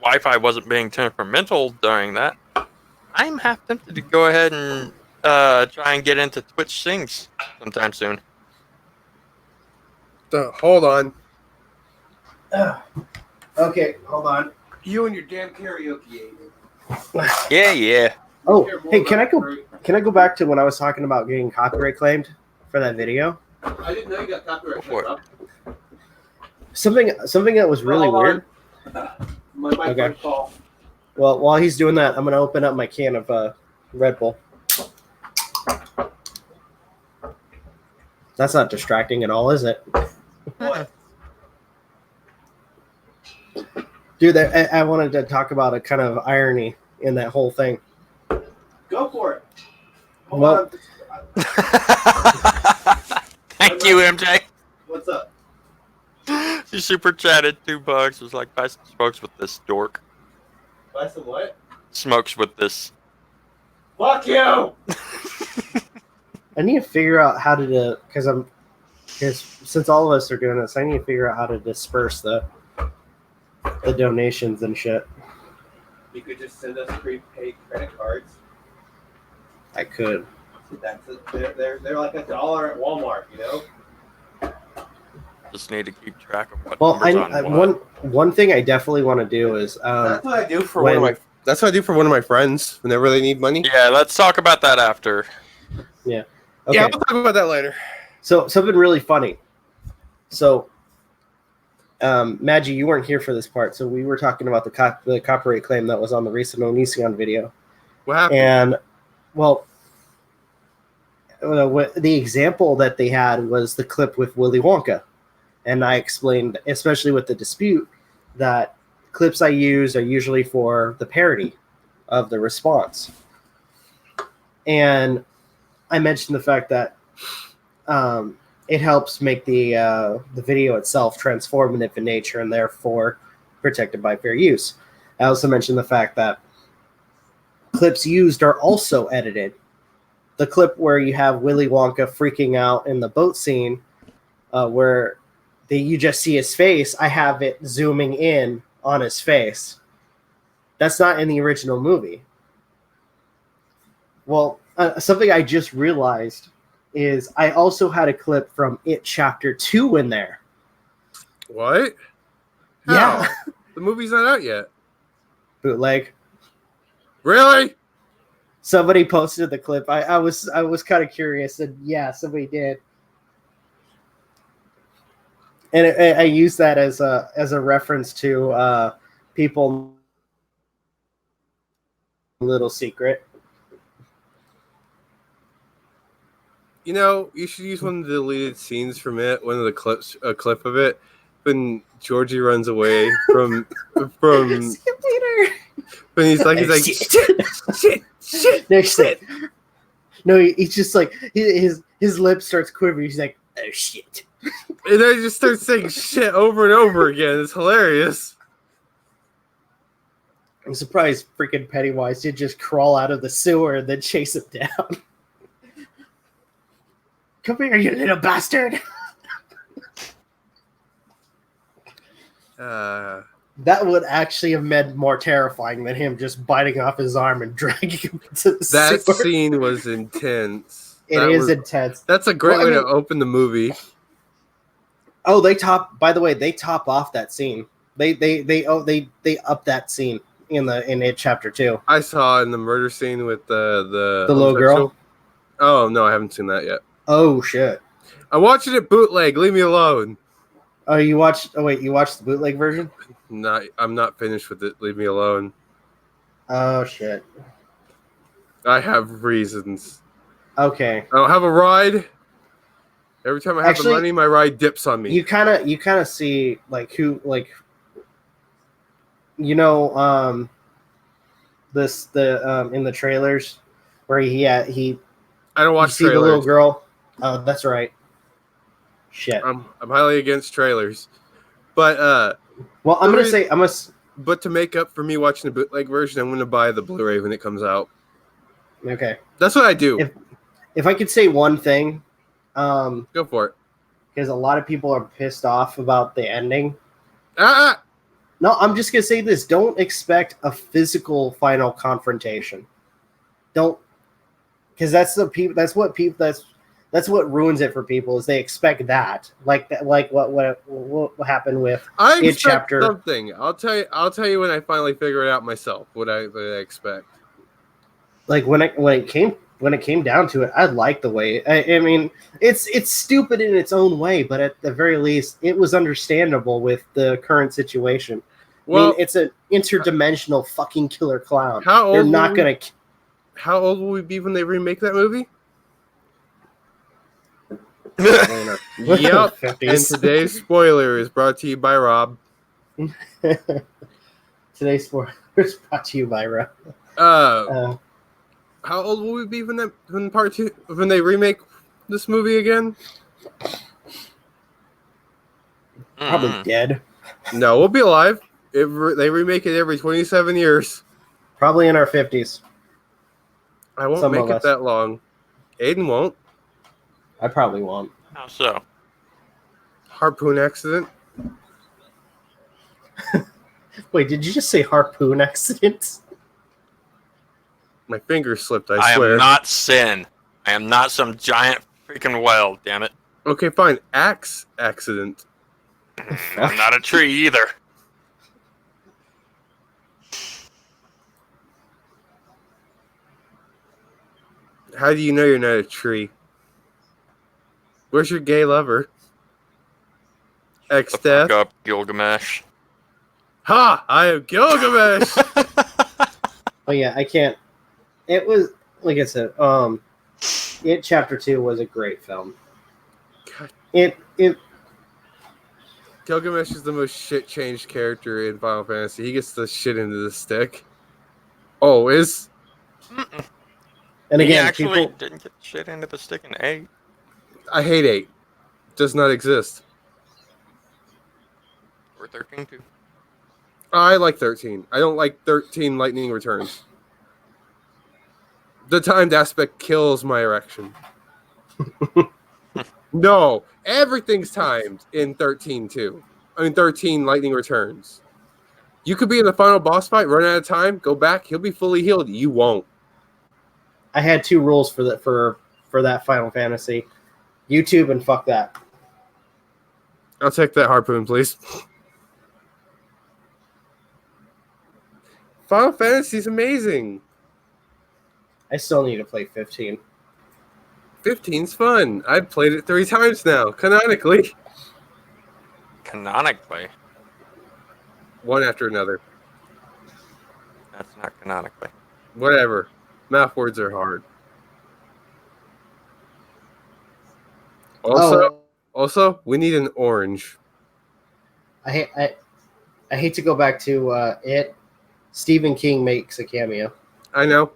Wi-Fi wasn't being temperamental during that, I'm half tempted to go ahead and try and get into Twitch Sings sometime soon. Hold on. Okay, hold on. You and your damn karaoke. Yeah. Oh, hey, can I go back to when I was talking about getting copyright claimed for that video? I didn't know you got copyright claimed. Something that was really weird. Okay. Well, while he's doing that, I'm gonna open up my can of Red Bull. That's not distracting at all, is it? What? Dude, I wanted to talk about a kind of irony in that whole thing. Go for it. Well, thank you, MJ. What's up? She super chatted $2. It was like, buy some smokes with this dork. Buy some what? Smokes with this. Fuck you! I need to figure out how to do, because since all of us are doing this, I need to figure out how to disperse the donations and shit. You could just send us prepaid credit cards. I could. They're like $1 at Walmart, you know. Just need to keep track of what. Well, numbers one thing I definitely want to do is that's what I do for one of my. That's what I do for one of my friends whenever they need money. Yeah, let's talk about that after. Yeah. Okay. Yeah, we'll talk about that later. So something really funny. So, Magi, you weren't here for this part, so we were talking about the copyright claim that was on the recent Onision video. What happened? And, well, the example that they had was the clip with Willy Wonka. And I explained, especially with the dispute, that clips I use are usually for the parody of the response. And I mentioned the fact that it helps make the video itself transformative in nature and therefore protected by fair use. I also mentioned the fact that clips used are also edited. The clip where you have Willy Wonka freaking out in the boat scene, where you just see his face, I have it zooming in on his face. That's not in the original movie. Well, something I just realized is I also had a clip from It Chapter 2 in there. What? Yeah. How? The movie's not out yet. Bootleg. Really? Somebody posted the clip. I was kind of curious, and yeah, somebody did. And I use that as a reference to people. Little secret. You know, you should use one of the deleted scenes from it. One of the clips, a clip of it, when Georgie runs away from. See you later. When he's like shit. No shit. No, he's just like his lip starts quivering. He's like, oh shit. And then he just starts saying shit over and over again. It's hilarious. I'm surprised freaking Pennywise did just crawl out of the sewer and then chase him down. Come here, you little bastard. That would actually have been more terrifying than him just biting off his arm and dragging him into the sewer. That scene was intense. It is intense. That's a great way to open the movie. Oh, they top off that scene. They up that scene in it chapter 2. I saw in the murder scene with the little girl. Oh no, I haven't seen that yet. Oh shit! I'm watching it bootleg. Leave me alone. Oh, you watched the bootleg version? I'm not finished with it. Leave me alone. Oh shit! I have reasons. Okay. I don't have a ride. Every time I have the money, my ride dips on me. You kind of see like who like. You know, in the trailers where he. I don't watch trailers. See the little girl. Oh, that's right. Shit. I'm highly against trailers, but well, I'm gonna say But to make up for me watching the bootleg version, I'm gonna buy the Blu-ray when it comes out. Okay. That's what I do. If I could say one thing, go for it. Because a lot of people are pissed off about the ending. No, I'm just gonna say this: don't expect a physical final confrontation. Don't, because that's what ruins it for people is they expect that, like what happened with it chapter something. I'll tell you when I finally figure it out myself. What I expect. Like when it came down to it, I liked the way. I mean, it's stupid in its own way, but at the very least, it was understandable with the current situation. Well, I mean, it's an interdimensional fucking killer clown. How old will we be when they remake that movie? Yep. And today's spoiler is brought to you by Rob. Today's spoiler is brought to you by Rob. How old will we be when part 2 when they remake this movie again? Probably dead. No, we'll be alive. They remake it every 27 years. Probably in our 50s. I won't make it that long. Aden won't. I probably won't. How so? Harpoon accident. Wait, did you just say harpoon accident? My finger slipped, I swear. I am not Sin. I am not some giant freaking whale, damn it. Okay, fine. Axe accident. I'm not a tree either. How do you know you're not a tree? Where's your gay lover? Ex-death? Fuck up, Gilgamesh. Ha! I am Gilgamesh! Oh yeah, I can't. It was, like I said, It Chapter 2 was a great film. God. It Gilgamesh is the most shit-changed character in Final Fantasy. He gets the shit into the stick. Always. Mm-mm. And again, he actually didn't get shit into the stick in 8. I hate 8. Does not exist. Or 13 too. I like 13. I don't like 13 Lightning Returns. The timed aspect kills my erection. No, everything's timed in 13 too. I mean 13 Lightning Returns. You could be in the final boss fight, run out of time, go back, he'll be fully healed. You won't. I had 2 rules for that Final Fantasy. YouTube and fuck that. I'll take that harpoon, please. Final Fantasy's amazing. I still need to play 15. 15's fun. I've played it 3 times now, canonically. Canonically. One after another. That's not canonically. Whatever. Math words are hard. Also, we need an orange. I hate to go back to it. Stephen King makes a cameo, I know.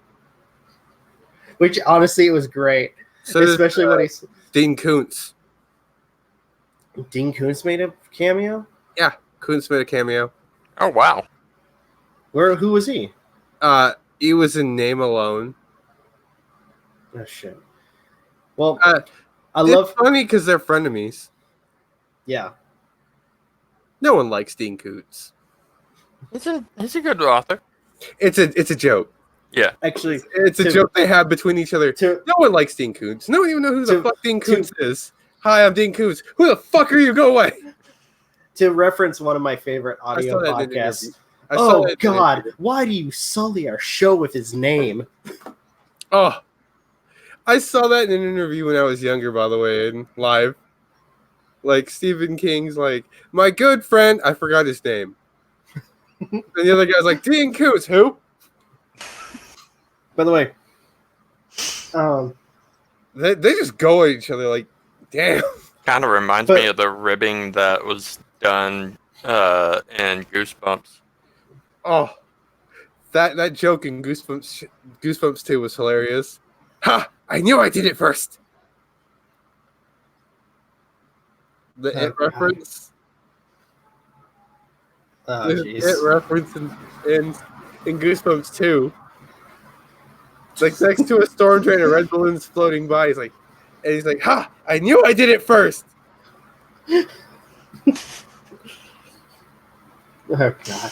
which honestly it was great, So especially when he's Dean Koontz. Dean Koontz made a cameo. Yeah, Koontz made a cameo. Oh, wow. Who was he? He was in Name Alone. Oh shit. Well, I love. It's funny because they're frenemies. Yeah. No one likes Dean Koontz. He's a good author. It's a joke. Yeah. Actually, It's a joke they have between each other. To- No one likes Dean Koontz. No one even knows who To- the fuck Dean Koontz is. Hi, I'm Dean Koontz. Who the fuck are you? Go away. to reference one of my favorite I audio saw that in an podcasts. interview. I saw Oh that in an God! interview. Why do you sully our show with his name? Oh, I saw that in an interview when I was younger, by the way, and live. Like Stephen King's like, my good friend, I forgot his name. And the other guy's like, Dean Koontz, who? By the way, They just go at each other like, damn. Kind of reminds But- me of the ribbing that was done in Goosebumps. Oh, that joke in Goosebumps 2 was hilarious. Ha! I knew I did it first. The Oh, it God. reference. oh The jeez. it reference in Goosebumps 2. It's like next to a storm drain, a red balloon's floating by. He's like, "Ha! I knew I did it first." Oh God.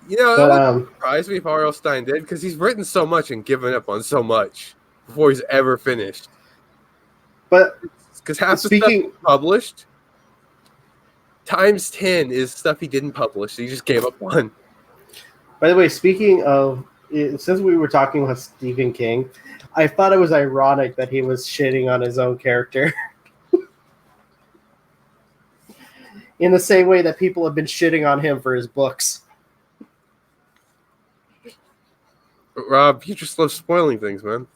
You know, But that would surprise me if R.L. Stein did, because he's written so much and given up on so much before he's ever finished. but Because half the stuff speaking, he published times 10 is stuff he didn't publish. He just gave up on. by the way, speaking of, since we were talking about Stephen King, I thought it was ironic that he was shitting on his own character. In the same way that people have been shitting on him for his books. But Rob, you just love spoiling things, man.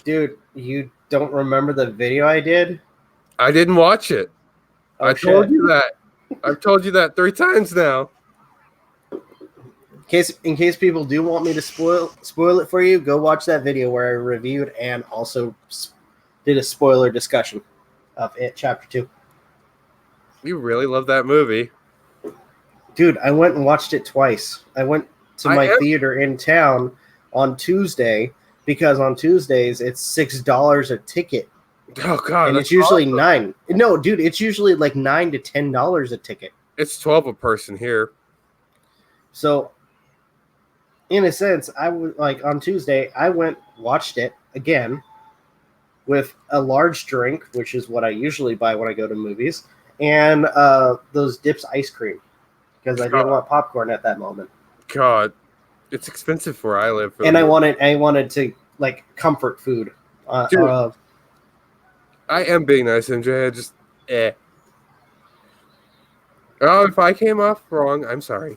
Dude, you don't remember the video I did? I didn't watch it. Oh, I told shit. you that. I've told you that 3 times now. In case people do want me to spoil it for you, go watch that video where I reviewed and also did a spoiler discussion of it, Chapter 2. You really love that movie. Dude, I went and watched it twice. I went to my theater in town on Tuesday because on Tuesdays it's $6 a ticket. Oh, God. And that's it's usually awesome. $9. No, dude, it's usually like $9 to $10 a ticket. It's 12 a person here. So, in a sense, I was like on Tuesday, I went, watched it again with a large drink, which is what I usually buy when I go to movies, and those Dips ice cream because I didn't want popcorn at that moment. God, it's expensive where I live. And I wanted to like comfort food. Dude. I am being nice, MJ. I just, Oh, if I came off wrong, I'm sorry.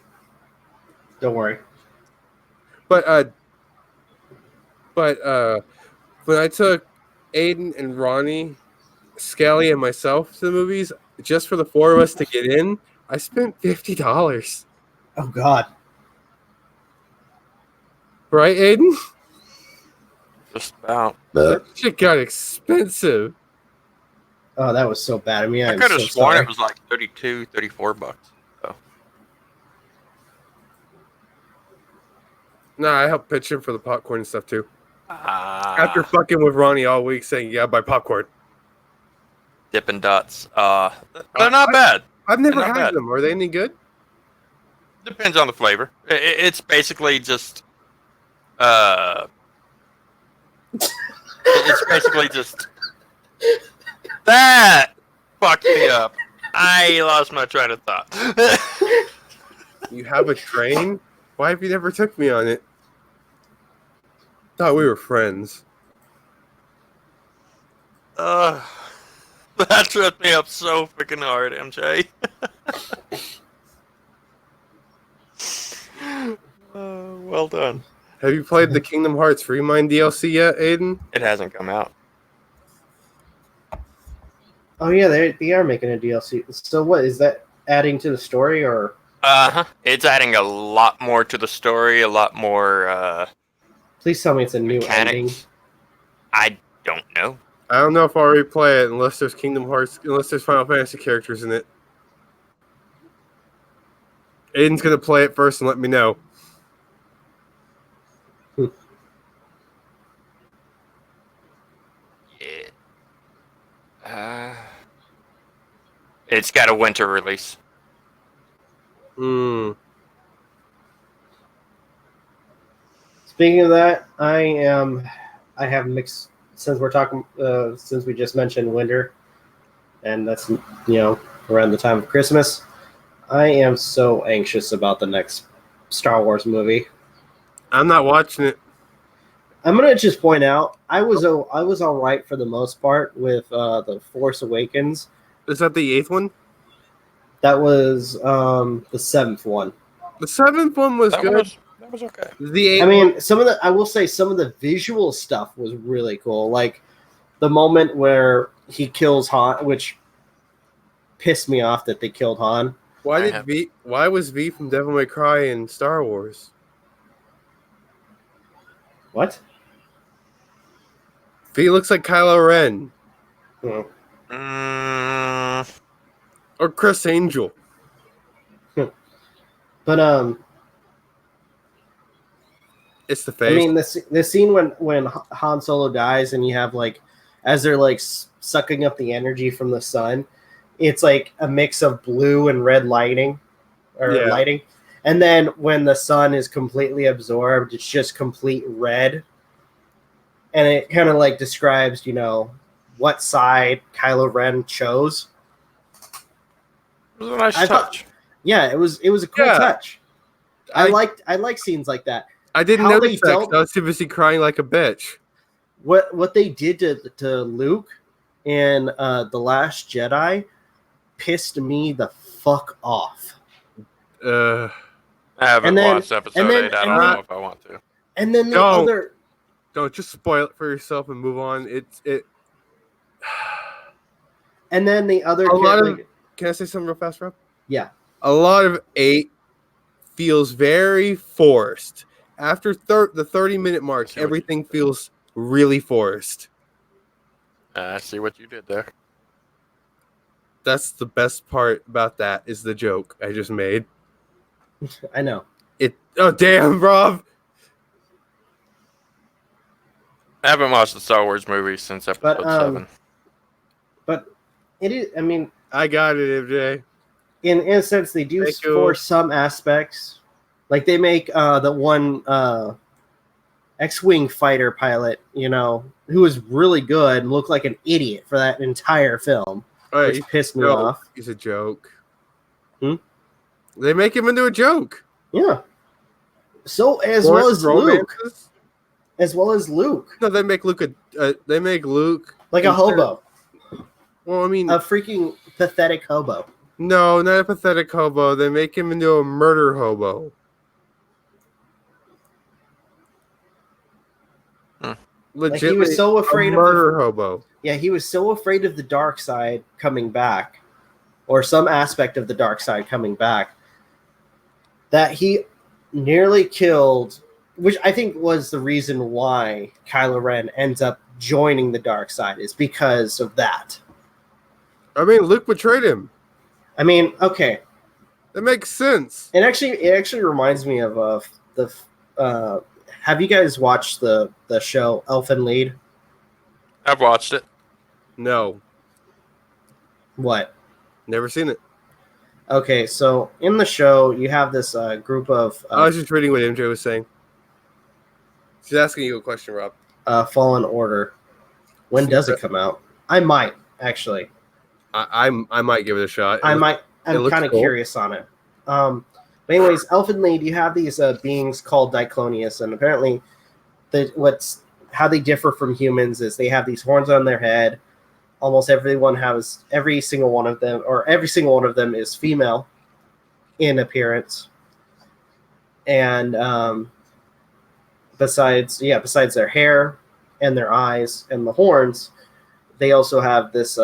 Don't worry. But when I took Aden and Ronnie, Skelly, and myself to the movies, just for the 4 of us to get in, I spent $50. Oh God. Right, Aden? Just about. That shit got expensive. Oh, that was so bad. I mean, I I'm could have so sworn sorry. it was like 32, 34 bucks. So. Nah, I helped pitch in for the popcorn and stuff too. After Ah, fucking with Ronnie all week saying you gotta buy popcorn. Dippin' Dots. They're not bad. I've never Not had bad. them. Are they any good? Depends on the flavor. It's basically just it's basically just that fucked me up. I lost my train of thought. You have a train? Why have you never took me on it? Thought we were friends. That tripped me up so freaking hard, MJ. Well done. Have you played the Kingdom Hearts Free Mind DLC yet, Aiden? It hasn't come out. Oh yeah, they are making a DLC. So what is that adding to the story or? It's adding a lot more to the story, a lot more Please tell me it's a new ending. mechanics. I don't know. I don't know if I'll replay it unless there's unless there's Final Fantasy characters in it. Aiden's gonna play it first and let me know. It's got a winter release. Speaking of that, I have mixed, since we're talking, since we just mentioned winter, and that's, around the time of Christmas. I am so anxious about the next Star Wars movie. I'm not watching it. I'm gonna just point out I was all right for the most part with the Force Awakens. Is that the 8th one? That was the 7th one. The 7th one was good. That was okay. The 8th I mean, I will say some of the visual stuff was really cool. Like the moment where he kills Han, which pissed me off that they killed Han. Why was V from Devil May Cry in Star Wars? What? V looks like Kylo Ren. Oh. Or Chris Angel. But It's the face. I mean, the scene when Han Solo dies and you have like, as they're like sucking up the energy from the sun, it's like a mix of blue and red lighting, lighting, and then when the sun is completely absorbed, it's just complete red, and it kind of like describes, what side Kylo Ren chose. It was a nice touch. Yeah, it was a cool touch. I like scenes like that. I didn't How notice they that 'cause I was too busy crying like a bitch. What they did to Luke in The Last Jedi pissed me the fuck off. I haven't watched episode 8. I don't know if I want to. And then Don't just spoil it for yourself and move on. And then the other Can I say something real fast, Rob? Yeah. A lot of 8 feels very forced. After the 30-minute mark, everything feels really forced. I see what you did there. That's the best part about that is the joke I just made. I know. Oh, damn, Rob. I haven't watched the Star Wars movie since episode 7. But it is, I mean... I got it, MJ. In a sense, they do for some aspects. Like, they make the one X-Wing fighter pilot, who was really good and looked like an idiot for that entire film. Which pissed me off. He's a joke. They make him into a joke. Yeah. So as well as Luke. No, they make Luke like a hobo. Well, I mean, a freaking pathetic hobo. No, not a pathetic hobo. They make him into a murder hobo. Legit, like he was so afraid of murder hobo. Yeah, he was so afraid of the dark side coming back, or some aspect of the dark side coming back, that he nearly killed, which I think was the reason why Kylo Ren ends up joining the dark side, is because of that. I mean, Luke betrayed him. I mean, okay. That makes sense. It actually reminds me of have you guys watched the show Elfen Lied? I've watched it. No. What? Never seen it. Okay, so in the show, you have this group of... I was just reading what MJ was saying. She's asking you a question, Rob. Fallen Order. When does it come out? I might, actually. I might give it a shot. I'm kind of curious on it. But anyways, Elfen Lied, you have these beings called Diclonius, and apparently how they differ from humans is they have these horns on their head. Almost every single one of them is female in appearance. And besides their hair and their eyes and the horns, they also have this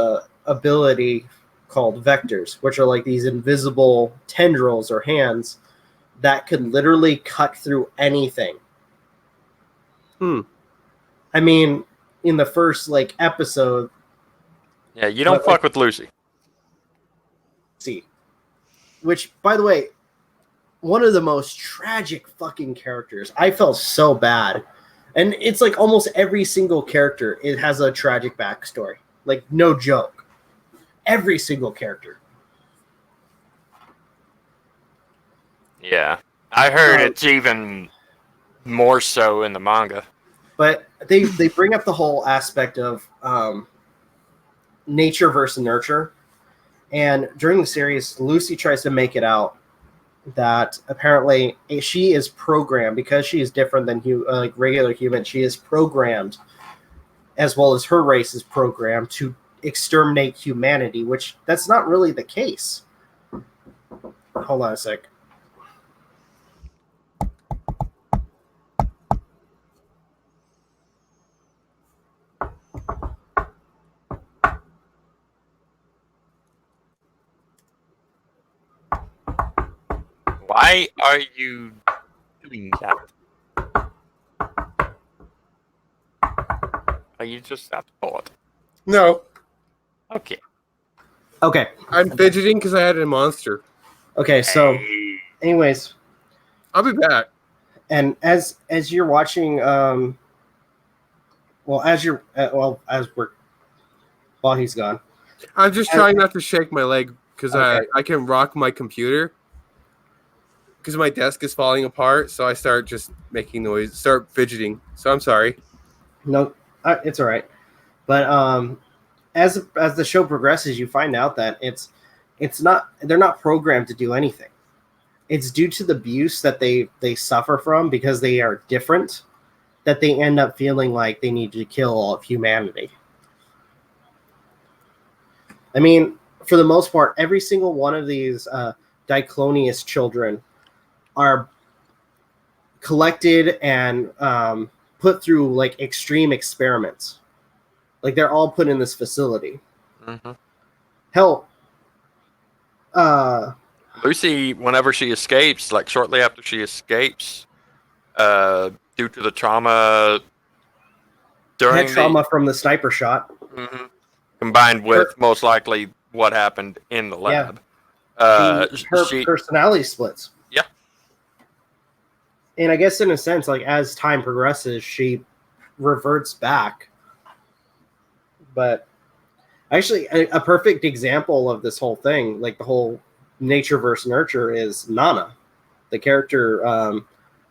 ability called vectors, which are like these invisible tendrils or hands that could literally cut through anything. I mean, in the first episode. Yeah, you don't fuck with Lucy. See, which, by the way, one of the most tragic fucking characters. I felt so bad. And it's like almost every single character, it has a tragic backstory. Like, no joke. Every single character. Yeah. I heard it's even more so in the manga. But they bring up the whole aspect of nature versus nurture. And during the series, Lucy tries to make it out that apparently she is programmed, because she is different than regular humans. She is programmed, as well as her race is programmed, to exterminate humanity, which that's not really the case. Hold on a sec. Why are you doing that? Are you just that bored? No. Okay. I'm fidgeting because I had a monster. Okay, so anyways, I'll be back. and as you're watching while he's gone, I'm just trying not to shake my leg because I can rock my computer because my desk is falling apart, so I start just making noise, start fidgeting. So I'm sorry. No, it's all right. But as the show progresses, you find out that they're not programmed to do anything. It's due to the abuse that they suffer from, because they are different, that they end up feeling like they need to kill all of humanity. I mean, for the most part, every single one of these Diclonius children are collected and put through extreme experiments. Like, they're all put in this facility. Mm-hmm. Hell, Lucy, whenever she escapes, shortly after she escapes, due to the trauma during from the sniper shot, combined with most likely what happened in the lab, her personality splits. Yeah. And I guess in a sense, as time progresses, she reverts back. But actually, a perfect example of this whole thing, the whole nature versus nurture, is Nana, the character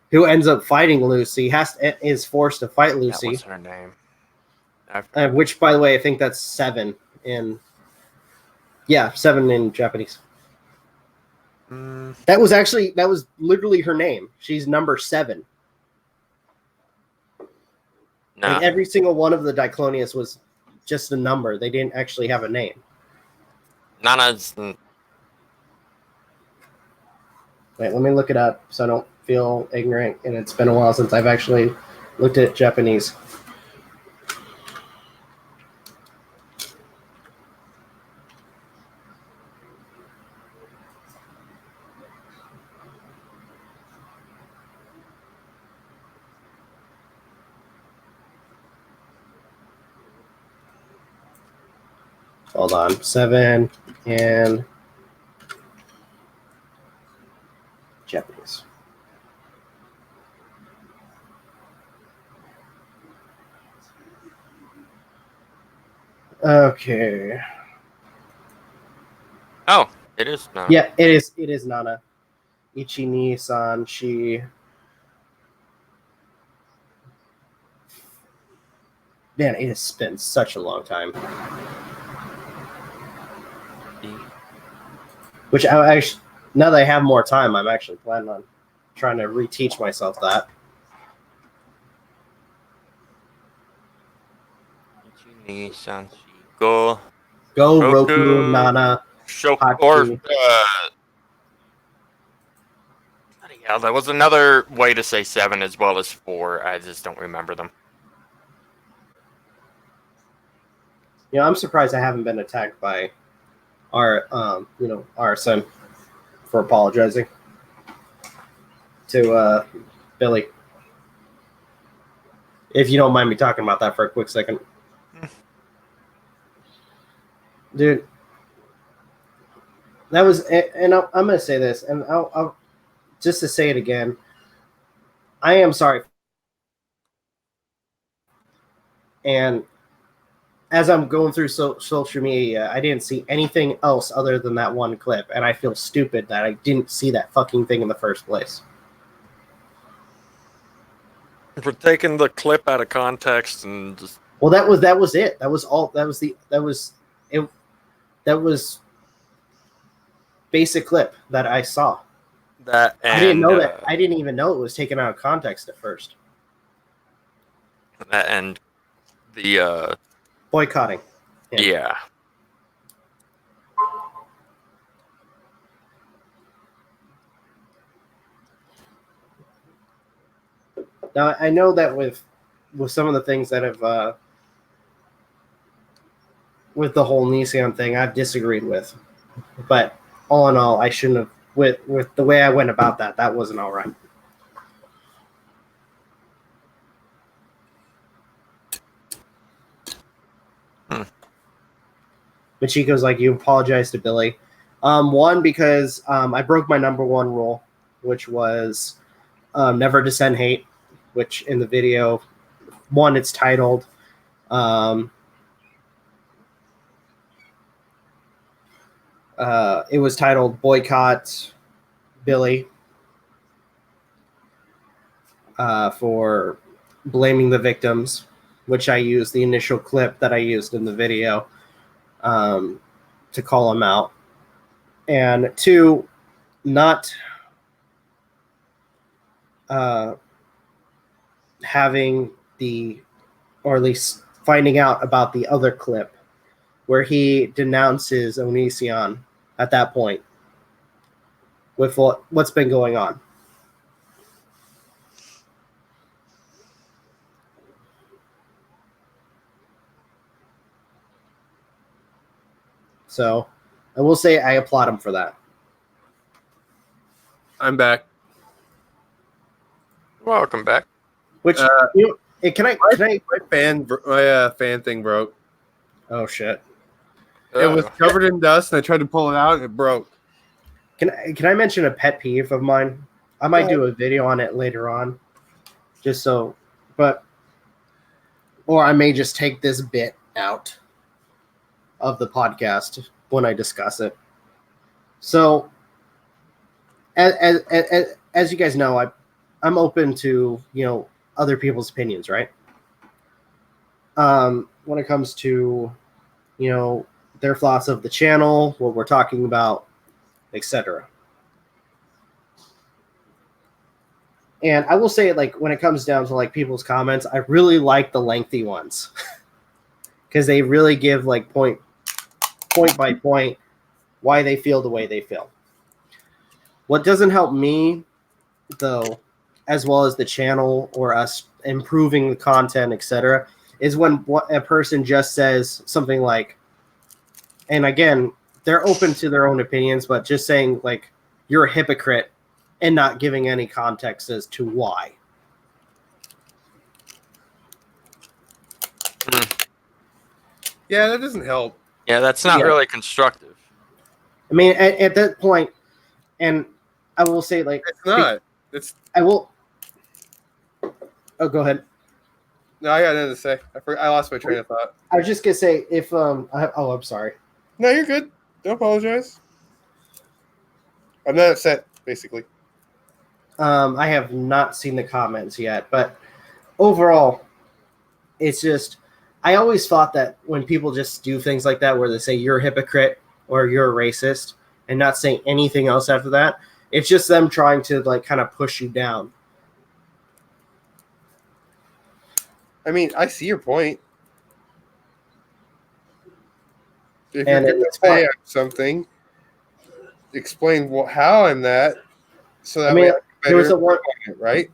who ends up fighting Lucy, is forced to fight Lucy. What's her name? Which, by the way, I think that's 7 in. Yeah, 7 in Japanese. That was literally her name. She's number 7. No. Every single one of the Diclonius was just a number. They didn't actually have a name. Nana's. Wait, let me look it up so I don't feel ignorant, and it's been a while since I've actually looked at Japanese. Hold on. 7 and Japanese. Okay. Oh, it is Nana. Yeah, it is Nana. Ichi-ni-san, she... Man, it has been such a long time. Which I actually, now that I have more time, I'm actually planning on trying to reteach myself that. Nissan, Go, Go Roku, Roku, Nana, Shoku, Hachi. Yeah, that was another way to say 7 as well as 4. I just don't remember them. You know, I'm surprised I haven't been attacked by our son for apologizing to Billy. If you don't mind me talking about that for a quick second. Dude, that was, and I'm going to say this, and I'll just to say it again. I am sorry. And as I'm going through social media, I didn't see anything else other than that one clip, and I feel stupid that I didn't see that fucking thing in the first place. For taking the clip out of context and just Well, that was it. That was all. That was it. That was basic clip that I saw. that. And, I didn't know that. I didn't even know it was taken out of context at first. And the Boycotting. yeah. Now I know that with some of the things that have with the whole Nissan thing, I've disagreed with, but all in all, I shouldn't have. With the way I went about that, that wasn't all right. But Chico's like, you apologize to Billy. One, because I broke my number one rule, which was never to send hate, which in the video, one, it's titled. It was titled Boycott Billy for blaming the victims, which I used the initial clip that I used in the video to call him out. And two, not having or at least finding out about the other clip where he denounces Onision at that point with what's been going on. So I will say I applaud him for that. I'm Welcome back. Which can I my fan thing broke. Oh shit. It was covered in dust, and I tried to pull it out, and it broke. Can I mention a pet peeve of mine? I might do a video on it later on, just so. Or I may just take this bit out of the podcast when I discuss it. So, as you guys know, I'm open to other people's opinions, right? When it comes to their thoughts of the channel, what we're talking about, etc. And I will say, like, when it comes down to like people's comments, I really like the lengthy ones because they really give like point by point why they feel the way they feel. What doesn't help me, though, as well as the channel or us improving the content, etc., is when a person just says something like, and again, they're open to their own opinions, but just saying like, you're a hypocrite and not giving any context as to why. Yeah, that doesn't help. Yeah, that's not really constructive. I mean, at that point, and I will say, like, It's not. I will. Oh, go ahead. No, I got nothing to say. I lost my train of thought. I was just gonna say I'm sorry. No, you're good. Don't apologize. I'm not upset, basically. I have not seen the comments yet, but overall, it's just I always thought that when people just do things like that, where they say you're a hypocrite or you're a racist, and not saying anything else after that, it's just them trying to like kind of push you down. I mean, I see your point. If And you're at going to this say point, I'm something, explain how I'm that, so that I way mean, I can there was better a one. improve on it, right?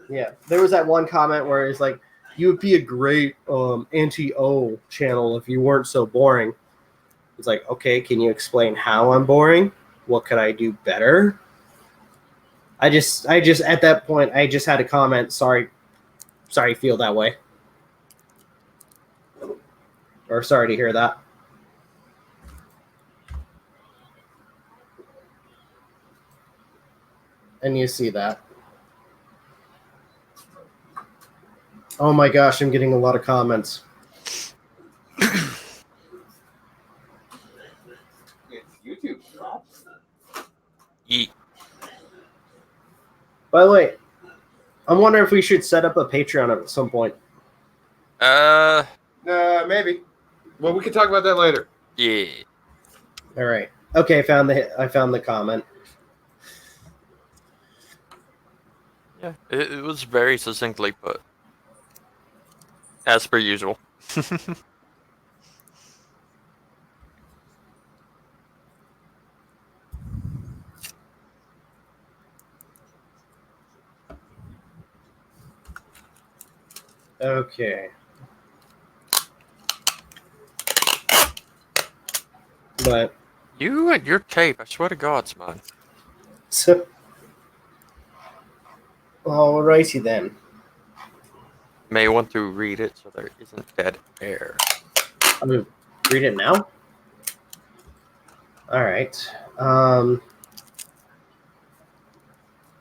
Yeah, there was that one comment where it's like, "You would be a great anti-O channel if you weren't so boring." It's like, okay, can you explain how I'm boring? What could I do better? I just at that point, I just had to comment, sorry, you feel that way, or sorry to hear that. And you see that. Oh my gosh, I'm getting a lot of comments. It's YouTube. Yeet. By the way, I'm wondering if we should set up a Patreon at some point. Maybe. Well, we can talk about that later. Yeah. All right. Okay, I found the comment. Yeah, it was very succinctly put, as per usual. Okay. But You and your tape, I swear to God, man. so, alrighty then. May want to read it so there isn't dead air. I'm gonna read it now. All right.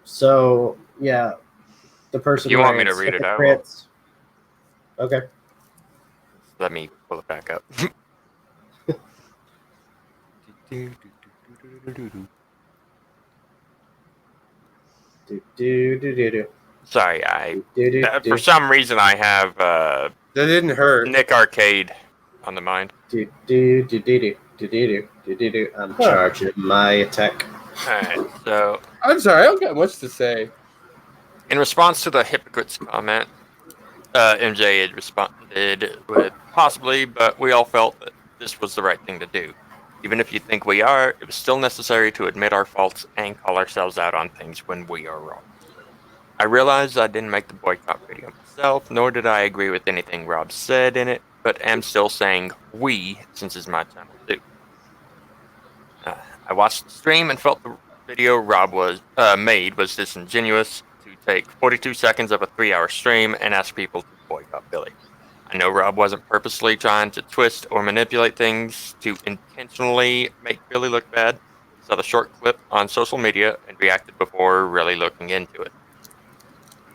So yeah, the person. If you want me to writes read it, I will. hypocrites. Okay. Let me pull it back up. Do. Sorry, for some reason I have That didn't hurt. Nick Arcade on the mind. I'm charging my attack. Alright, so I'm sorry, I don't got much to say. in response to the hypocrite's comment, MJ had responded with possibly, but we all felt that this was the right thing to do. Even if you think we are, it was still necessary to admit our faults and call ourselves out on things when we are wrong. I realized I didn't make the boycott video myself, nor did I agree with anything Rob said in it, but am still saying we, since it's my channel too. I watched the stream and felt the video Rob made was disingenuous to take 42 seconds of a 3-hour stream and ask people to boycott Billy. I know Rob wasn't purposely trying to twist or manipulate things to intentionally make Billy look bad. I saw the short clip on social media and reacted before really looking into it.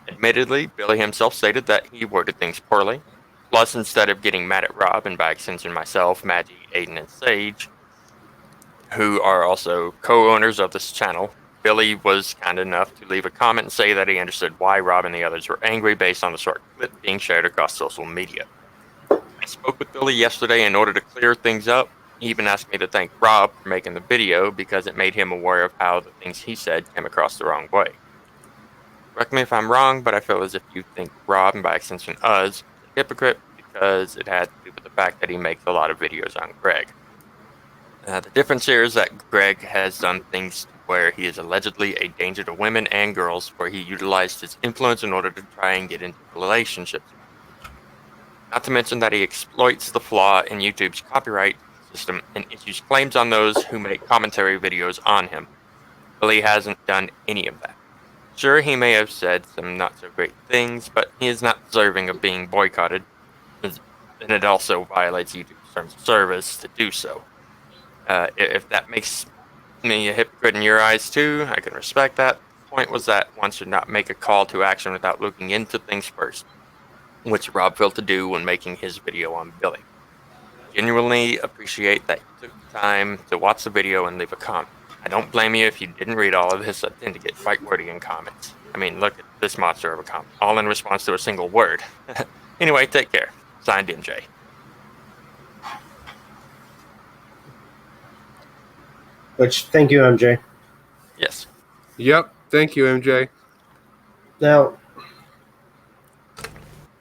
Admittedly, Billy himself stated that he worded things poorly. Plus, instead of getting mad at Rob and by extension myself, Magi, Aden, and Sage, who are also co-owners of this channel, Billy was kind enough to leave a comment and say that he understood why Rob and the others were angry based on the short clip being shared across social media. I spoke with Billy yesterday in order to clear things up. He even asked me to thank Rob for making the video because it made him aware of how the things he said came across the wrong way. Correct me if I'm wrong, but I feel as if you think Rob, and by extension us, is a hypocrite because it had to do with the fact that he makes a lot of videos on Greg. The difference here is that Greg has done things where he is allegedly a danger to women and girls, where he utilized his influence in order to try and get into relationships. Not to mention that he exploits the flaw in YouTube's copyright system and issues claims on those who make commentary videos on him. Billy hasn't done any of that. Sure, he may have said some not so great things, but he is not deserving of being boycotted, and it also violates YouTube's terms of service to do so. If that makes me a hypocrite in your eyes too, I can respect that. The point was that one should not make a call to action without looking into things first, which Rob failed to do when making his video on Billy. Genuinely appreciate that you took the time to watch the video and leave a comment. I don't blame you if you didn't read all of his I tend to get quite wordy in comments. I mean, look at this monster of a comment, all in response to a single word. Anyway, take care. Signed, MJ. Which, thank you, MJ. Yes. Yep. Thank you, MJ. Now,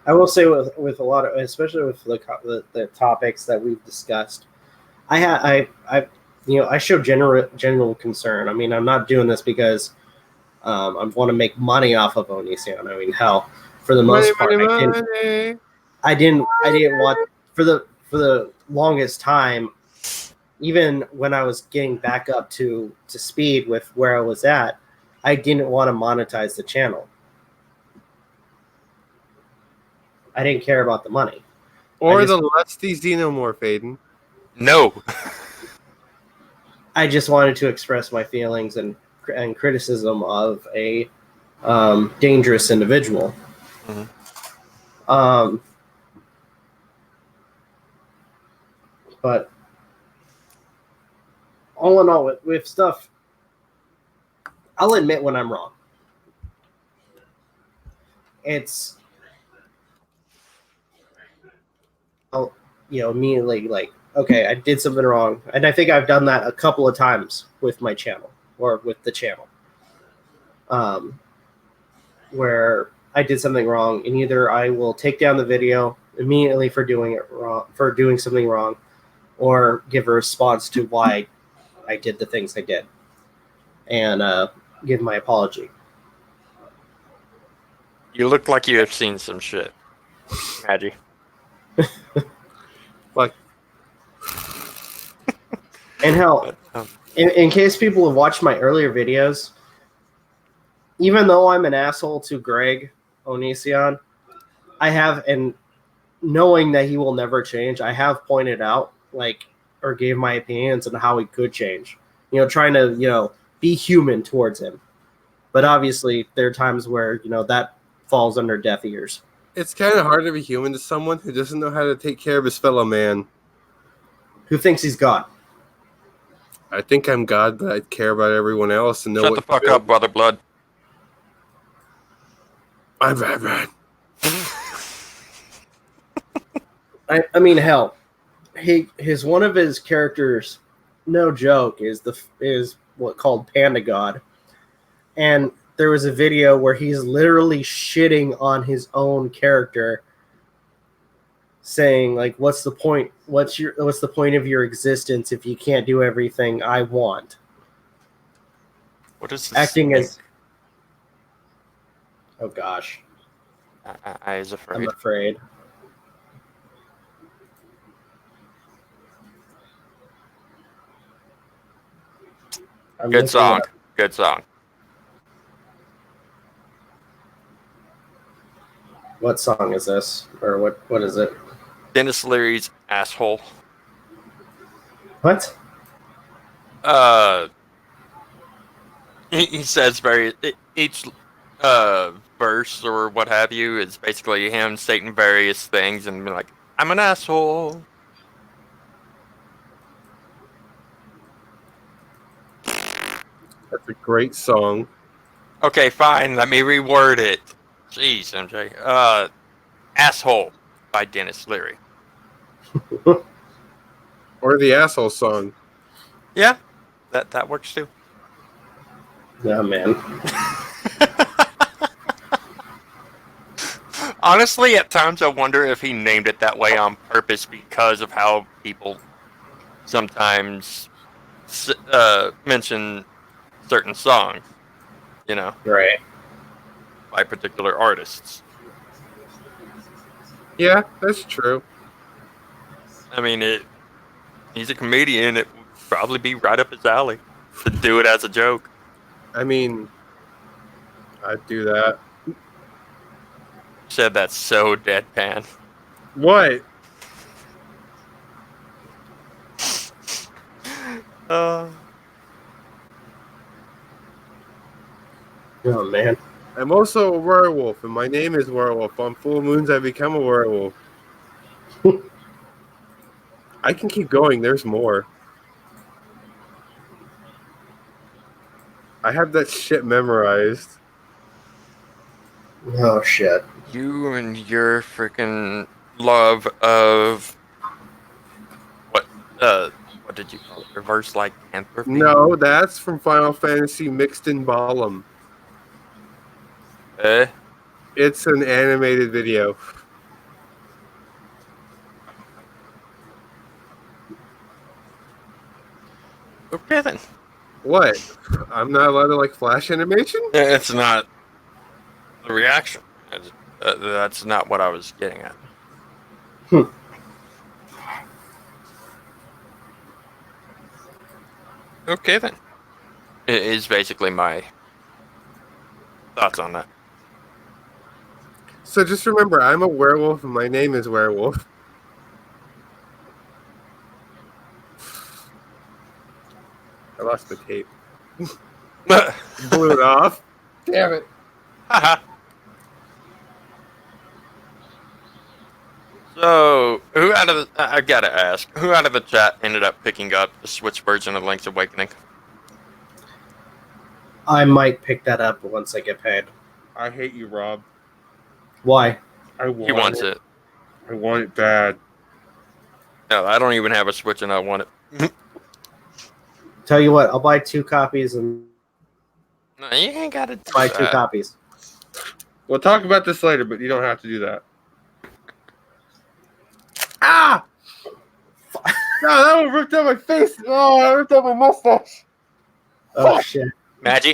I will say with a lot of, especially with the topics that we've discussed, I show general concern. I mean, I'm not doing this because I want to make money off of Onision. I mean, hell, for the most part, Money. I didn't want for the longest time, even when I was getting back up to speed with where I was at, I didn't want to monetize the channel. I didn't care about the money. Or the lusty xenomorph, Aden. No. I just wanted to express my feelings and criticism of a dangerous individual. Mhm. But all in all, with stuff, I'll admit when I'm wrong. It's, immediately like, okay, I did something wrong. And I think I've done that a couple of times with my channel or with the channel. Where I did something wrong, and either I will take down the video immediately for doing something wrong, or give a response to why I did the things I did, and give my apology. You look like you have seen some shit, Magi. Like, and hell, But, in case people have watched my earlier videos, even though I'm an asshole to Greg Onision, I have, and knowing that he will never change, I have pointed out, or gave my opinions on how he could change. Trying to, be human towards him. But obviously, there are times where, that falls under deaf ears. it's kind of hard to be human to someone who doesn't know how to take care of his fellow man. Who thinks he's God? I think I'm God, but I care about everyone else and know shut what the fuck up, Brother Blood. I'm bad. I mean, hell, his one of his characters, no joke, is what called Panda God, and there was a video where he's literally shitting on his own character, saying like, "What's the point? What's the point of your existence if you can't do everything I want?" What is this? Acting as, oh gosh, I is afraid. I'm afraid. Good song. Good song. What song is this? Or what is it? Dennis Leary's Asshole. What? He says each verse or what have you is basically him stating various things and being like, I'm an asshole. That's a great song. Okay, fine, let me reword it. Jeez, MJ. Asshole by Dennis Leary. Or the asshole song. Yeah, that works too. Yeah, man. Honestly, at times I wonder if he named it that way on purpose because of how people sometimes mention certain songs, Right. by particular artists. Yeah, that's true. I mean, he's a comedian. It would probably be right up his alley to do it as a joke. I mean, I'd do that. Said that's so deadpan. What? Oh man. I'm also a werewolf, and my name is Werewolf. On full moons, I become a werewolf. I can keep going. There's more. I have that shit memorized. Oh shit. You and your freaking love of what did you call it? Reverse lycanthropy? No, that's from Final Fantasy Mixed in Ballum. It's an animated video. Okay then. What? I'm not allowed to like flash animation? It's not the reaction. That's not what I was getting at. Okay then. It is basically my thoughts on that. So just remember, I'm a werewolf and my name is Werewolf. I lost my tape. Blew it off. Damn it. So, who out of the... I gotta ask, who out of the chat ended up picking up the Switch version of Link's Awakening? I might pick that up once I get paid. I hate you, Rob. Why? He wants it. I want it bad. No, I don't even have a Switch and I want it. Tell you what, I'll buy 2 copies and No, you ain't gotta do buy 2 that. copies. We'll talk about this later, but you don't have to do that. Ah! No, that one ripped out my face. Oh, I ripped out my mustache. Oh shit. Magi.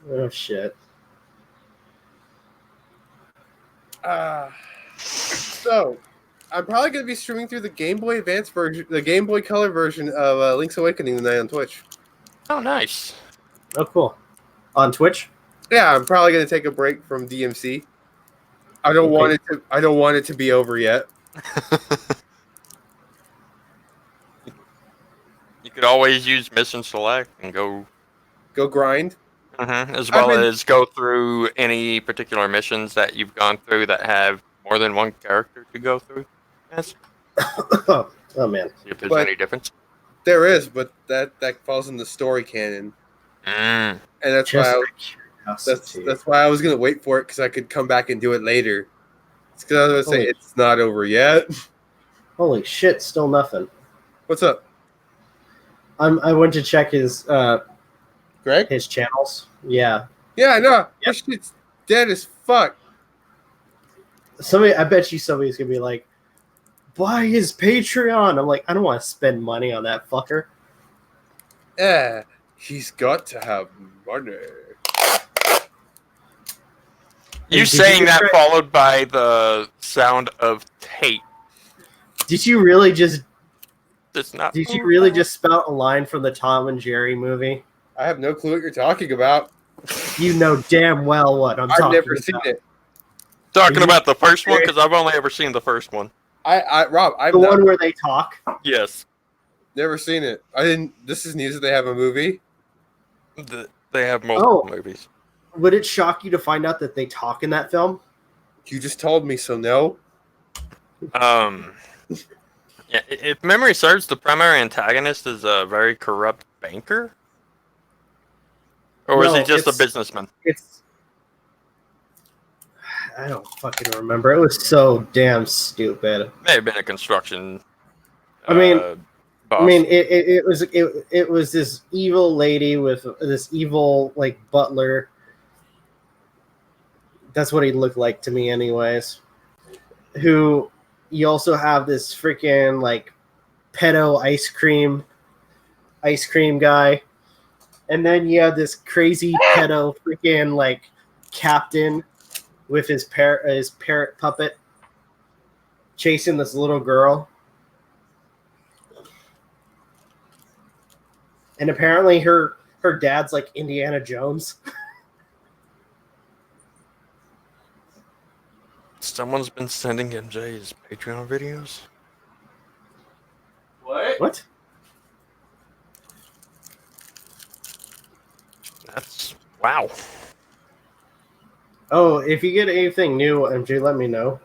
Oh shit. So, I'm probably going to be streaming through the Game Boy Advance version, the Game Boy Color version of Link's Awakening tonight on Twitch. Oh, nice. Oh cool. On Twitch? Yeah, I'm probably going to take a break from DMC. I don't want it to. I don't want it to be over yet. You could always use Mission Select and go... Go grind. As well as go through any particular missions that you've gone through that have more than one character to go through. Yes. Oh man. See if there's any difference. There is, but that falls in the story canon, and that's why that's why I was gonna wait for it because I could come back and do it later. It's because I was gonna say it's not over yet. Holy shit! Still nothing. What's up? I went to check his Greg? His channels. Yeah. Yeah, I know. Yep. This shit's dead as fuck. I bet you somebody's gonna be like, buy his Patreon. I'm like, I don't want to spend money on that fucker. Yeah, he's got to have money. You saying that followed by the sound of tape. Did you really just? It's not. Did you really just spout a line from the Tom and Jerry movie? I have no clue what you're talking about. You know damn well what I'm talking about. I've never seen it. Talking about the first one because I've only ever seen the first one. Rob, I've the one where they talk. Yes. Never seen it. I didn't. This is news that they have a movie. They have multiple movies. Would it shock you to find out that they talk in that film? You just told me, so no. Yeah, if memory serves, the primary antagonist is a very corrupt banker, or is he just a businessman? I don't fucking remember. It was so damn stupid. May have been a construction. Boss. I mean, it was this evil lady with this evil like butler. That's what he looked like to me, anyways. Who you also have this freaking like pedo ice cream guy, and then you have this crazy pedo freaking like captain with his parrot puppet chasing this little girl. And apparently her dad's like Indiana Jones. Someone's been sending MJ his Patreon videos. What? That's wow. Oh, if you get anything new, MJ, let me know.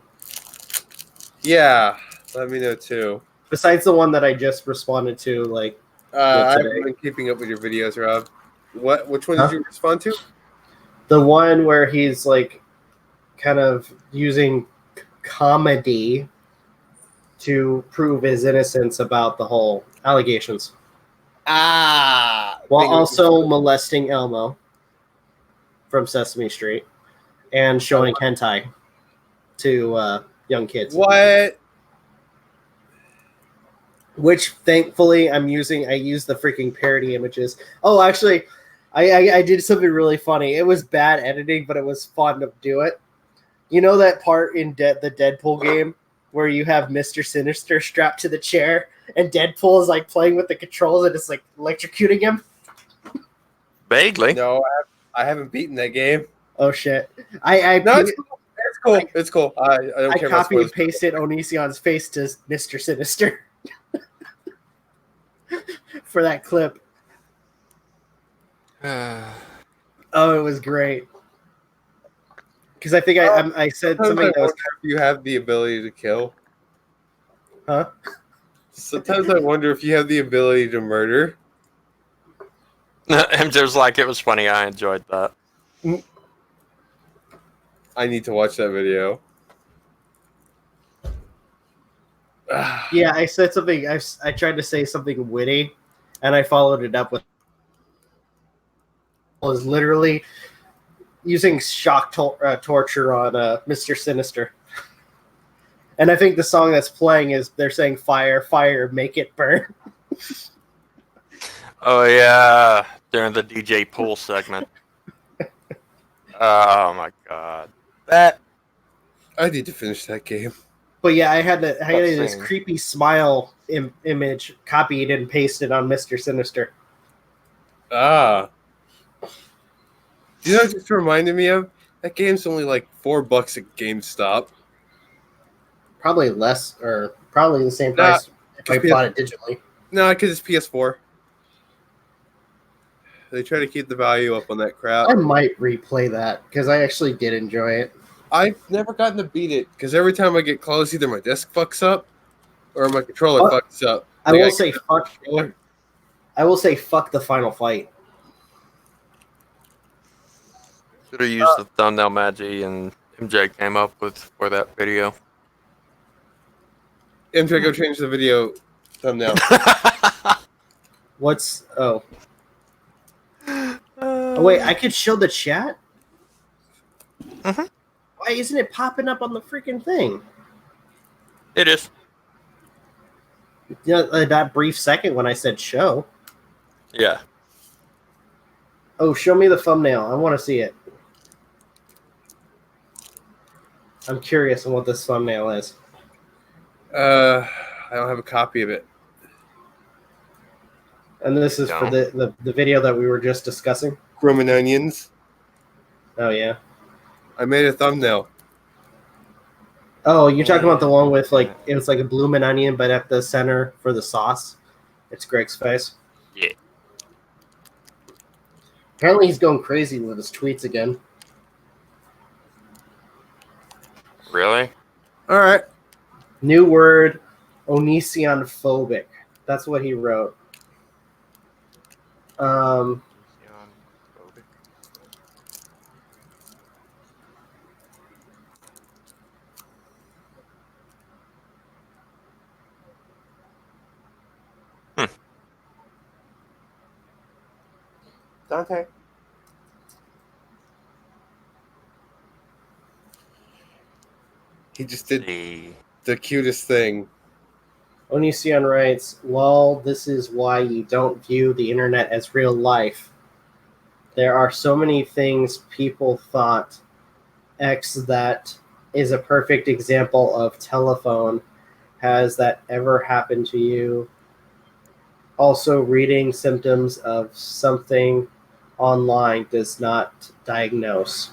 Yeah, let me know too. Besides the one that I just responded to, like. I haven't been keeping up with your videos, Rob. Which one did you respond to? The one where he's like kind of using comedy to prove his innocence about the whole allegations. While While also molesting Elmo from Sesame Street. and showing hentai to young kids. What? Which thankfully I use the freaking parody images. Oh, actually, I did something really funny. It was bad editing, but it was fun to do it. You know that part in the Deadpool game where you have Mr. Sinister strapped to the chair and Deadpool is like playing with the controls and it's like electrocuting him? Vaguely. No, I haven't beaten that game. Oh shit. It's cool. It's cool. I don't I care. copy and pasted Onision's face to Mr. Sinister for that clip. Oh, it was great. Because I think I said something that was. If you have the ability to kill. Huh? Sometimes I wonder if you have the ability to murder. MJ's like, it was funny. I enjoyed that. I need to watch that video. Yeah, I said something. I tried to say something witty, and I followed it up with was literally using shock torture on Mr. Sinister. And I think the song that's playing is they're saying "Fire, fire, make it burn." Oh yeah, during the DJ pool segment. Oh my god, that. I need to finish that game. But yeah, I had this creepy smile image copied and pasted on Mr. Sinister. Ah. Do you know what it just reminded me of? That game's only like $4 at GameStop. Probably less, or probably the same price if I bought it digitally. No, because it's PS4. They try to keep the value up on that crap. I might replay that because I actually did enjoy it. I've never gotten to beat it because every time I get close, either my desk fucks up or my controller fucks up. I will say fuck the final fight. Should have used the thumbnail Magi and MJ came up with for that video. MJ, go change the video thumbnail. Oh, wait, I could show the chat? Mm-hmm. Why isn't it popping up on the freaking thing? It is. You know, that brief second when I said show. Yeah. Oh, show me the thumbnail. I want to see it. I'm curious on what this thumbnail is. I don't have a copy of it. And this is for the video that we were just discussing. Groomin onions. Oh, yeah. I made a thumbnail. Oh, you're talking about the one with, like, it was like a bloomin' onion, but at the center for the sauce. It's Greg's face. Yeah. Apparently he's going crazy with his tweets again. Really? All right. New word, Onisionphobic. That's what he wrote. Dante. He just did the cutest thing. Onision writes, "Well, this is why you don't view the internet as real life. There are so many things people thought X that is a perfect example of telephone. Has that ever happened to you? Also, reading symptoms of something online does not diagnose.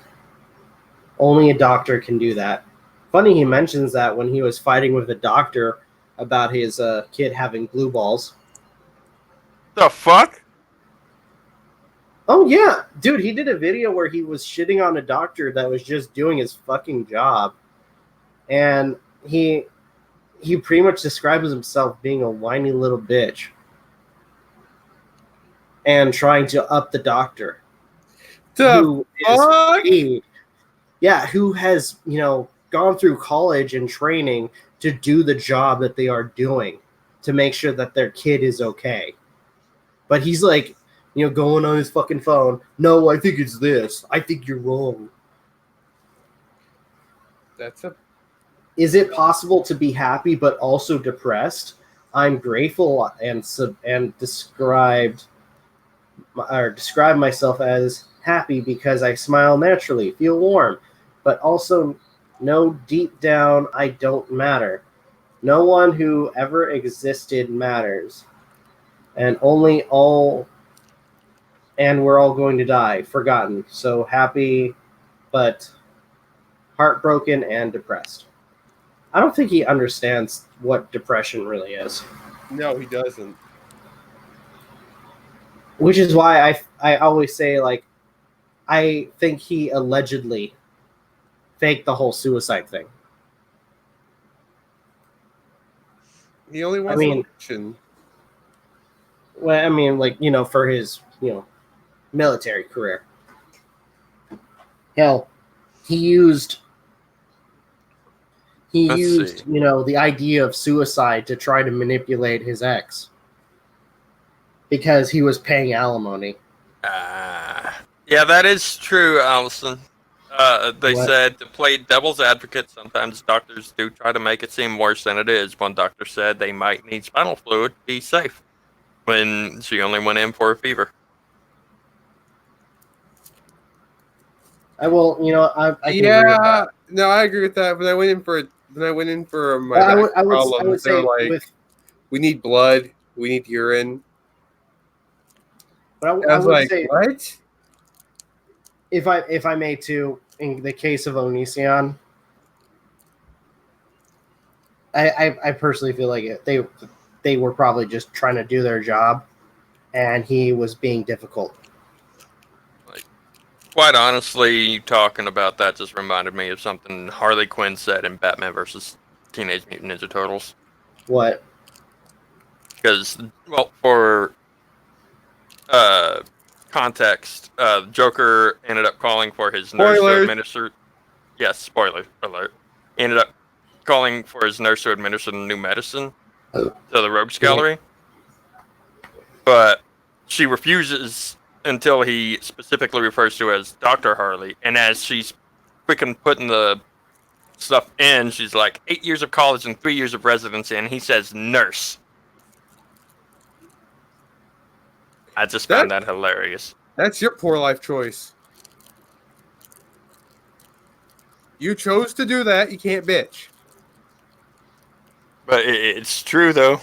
Only a doctor can do that." Funny he mentions that when he was fighting with a doctor about his kid having blue balls. The fuck? Oh, yeah. Dude, he did a video where he was shitting on a doctor that was just doing his fucking job. And he pretty much describes himself being a whiny little bitch. And trying to up the doctor. Who has, gone through college and training to do the job that they are doing to make sure that their kid is okay. But he's like, going on his fucking phone. No, I think it's this. I think you're wrong. Is it possible to be happy but also depressed? I'm grateful and describe myself as happy because I smile naturally, feel warm, but also know deep down I don't matter. No one who ever existed matters, and we're all going to die, forgotten. So happy, but heartbroken and depressed. I don't think he understands what depression really is. No, he doesn't. Which is why I always say, like, I think he allegedly faked the whole suicide thing. He only wants attention. Well, I mean, like, for his, military career. Hell, he used the idea of suicide to try to manipulate his ex because he was paying alimony. Yeah, that is true, Allison. They said to play devil's advocate, sometimes doctors do try to make it seem worse than it is. One doctor said they might need spinal fluid to be safe when she only went in for a fever. I will, I can agree with that. No, I agree with that. When I went in for my I problem, would they were say like, we need blood, we need urine. But I was like, what? If I may too, in the case of Onision, I personally feel like they were probably just trying to do their job, and he was being difficult. Quite honestly, talking about that just reminded me of something Harley Quinn said in Batman vs. Teenage Mutant Ninja Turtles. What? Because, well, for context, Joker ended up calling for his nurse to administer... Yes, spoiler alert. He ended up calling for his nurse to administer the new medicine to the Rogues Gallery. But she refuses until he specifically refers to her as Dr. Harley. And as she's quick putting the stuff in, she's like, 8 years of college and 3 years of residency, and he says nurse. I just found that hilarious. That's your poor life choice. You chose to do that. You can't bitch. But it's true, though.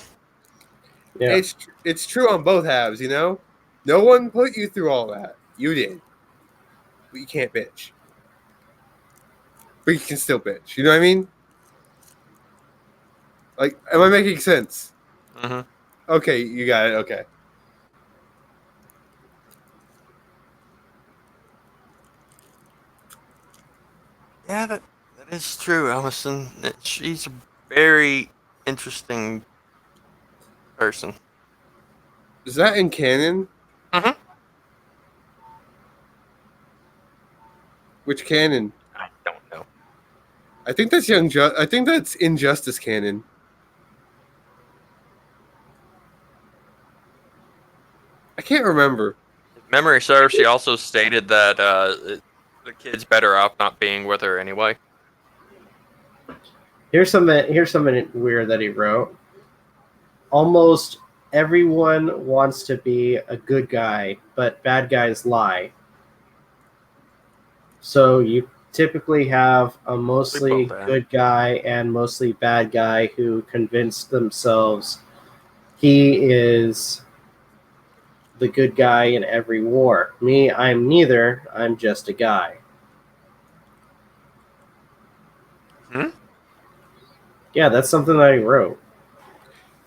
Yeah. It's true on both halves, No one put you through all that. You did. But you can't bitch. But you can still bitch. You know what I mean? Like, am I making sense? Mm-hmm. Okay, you got it. Okay. Yeah, that is true, Allison. She's a very interesting person. Is that in canon? Mm-hmm. Which canon? I don't know. I think that's I think that's Injustice canon. I can't remember. If memory serves, she also stated that the kid's better off not being with her anyway. Here's something weird that he wrote. Almost everyone wants to be a good guy, but bad guys lie. So you typically have a mostly good guy and mostly bad guy who convince themselves he is the good guy in every war. Me, I'm neither. I'm just a guy. Yeah, that's something that he wrote.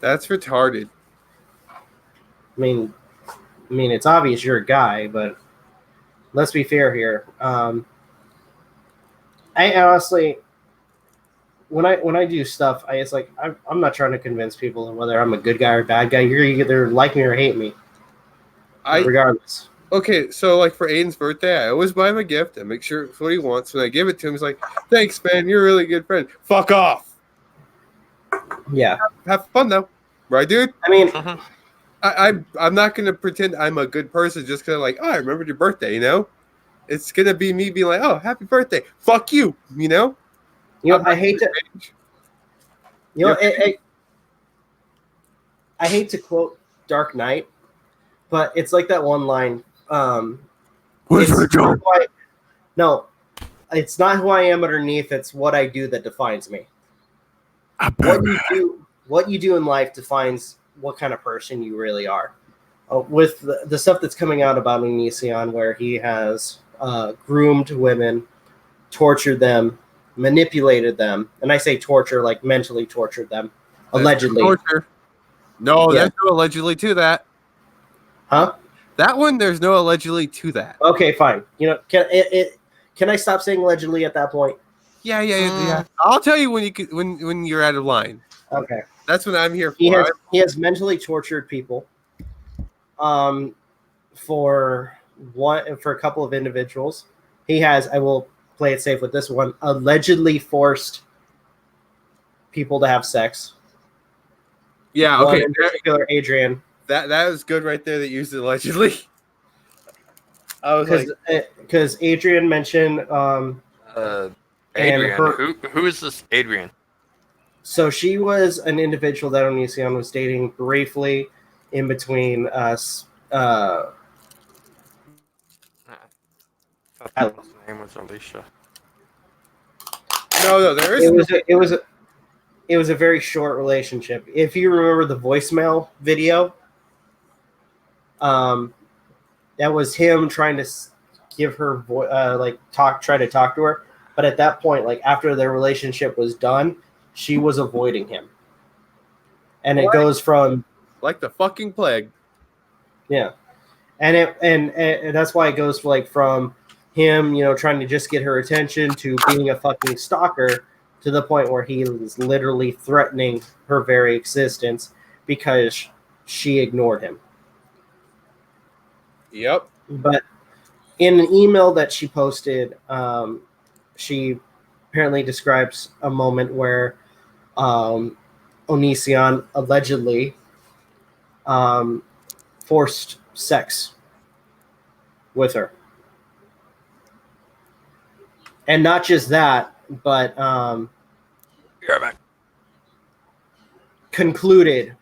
That's retarded. I mean, it's obvious you're a guy, but let's be fair here. I honestly, when I do stuff, I'm not trying to convince people whether I'm a good guy or a bad guy. You're either like me or hate me. Regardless. Okay, so like for Aiden's birthday, I always buy him a gift and make sure it's what he wants. When I give it to him, he's like, "Thanks, man. You're a really good friend." Fuck off. Yeah. Have fun though, right, dude? I mean, I'm not gonna pretend I'm a good person just because I remembered your birthday. It's gonna be me being like, "Oh, happy birthday." Fuck you. You know, I hate to. You know, I hate to quote Dark Knight, but it's like that one line. It's not who no, it's not who I am underneath. It's what I do that defines me. What you do in life defines what kind of person you really are. With the stuff that's coming out about Onision, where he has groomed women, tortured them, manipulated them, and I say torture like mentally tortured them, allegedly. Torture. No, there's no allegedly to that. Huh? That one, there's no allegedly to that. Okay, fine. You know, can I stop saying allegedly at that point? Yeah. I'll tell you when you're out of line. Okay. That's what I'm here for. He has mentally tortured people. For a couple of individuals, he has. I will play it safe with this one. Allegedly forced people to have sex. Yeah. Okay. One in particular, Adrian. That was good right there. That used allegedly. I was because Adrian mentioned Adrian. Who is this Adrian? So she was an individual that Onision was dating briefly in between us. I thought his name was Alicia. No, there is. It was a very short relationship. If you remember the voicemail video, that was him trying to give her try to talk to her. But at that point, like after their relationship was done, she was avoiding him, and it goes from like the fucking plague. Yeah, and that's why it goes from him, you know, trying to just get her attention to being a fucking stalker to the point where he is literally threatening her very existence because she ignored him. Yep. But in an email that she posted, she apparently describes a moment where Onision allegedly forced sex with her. And not just that, but concluded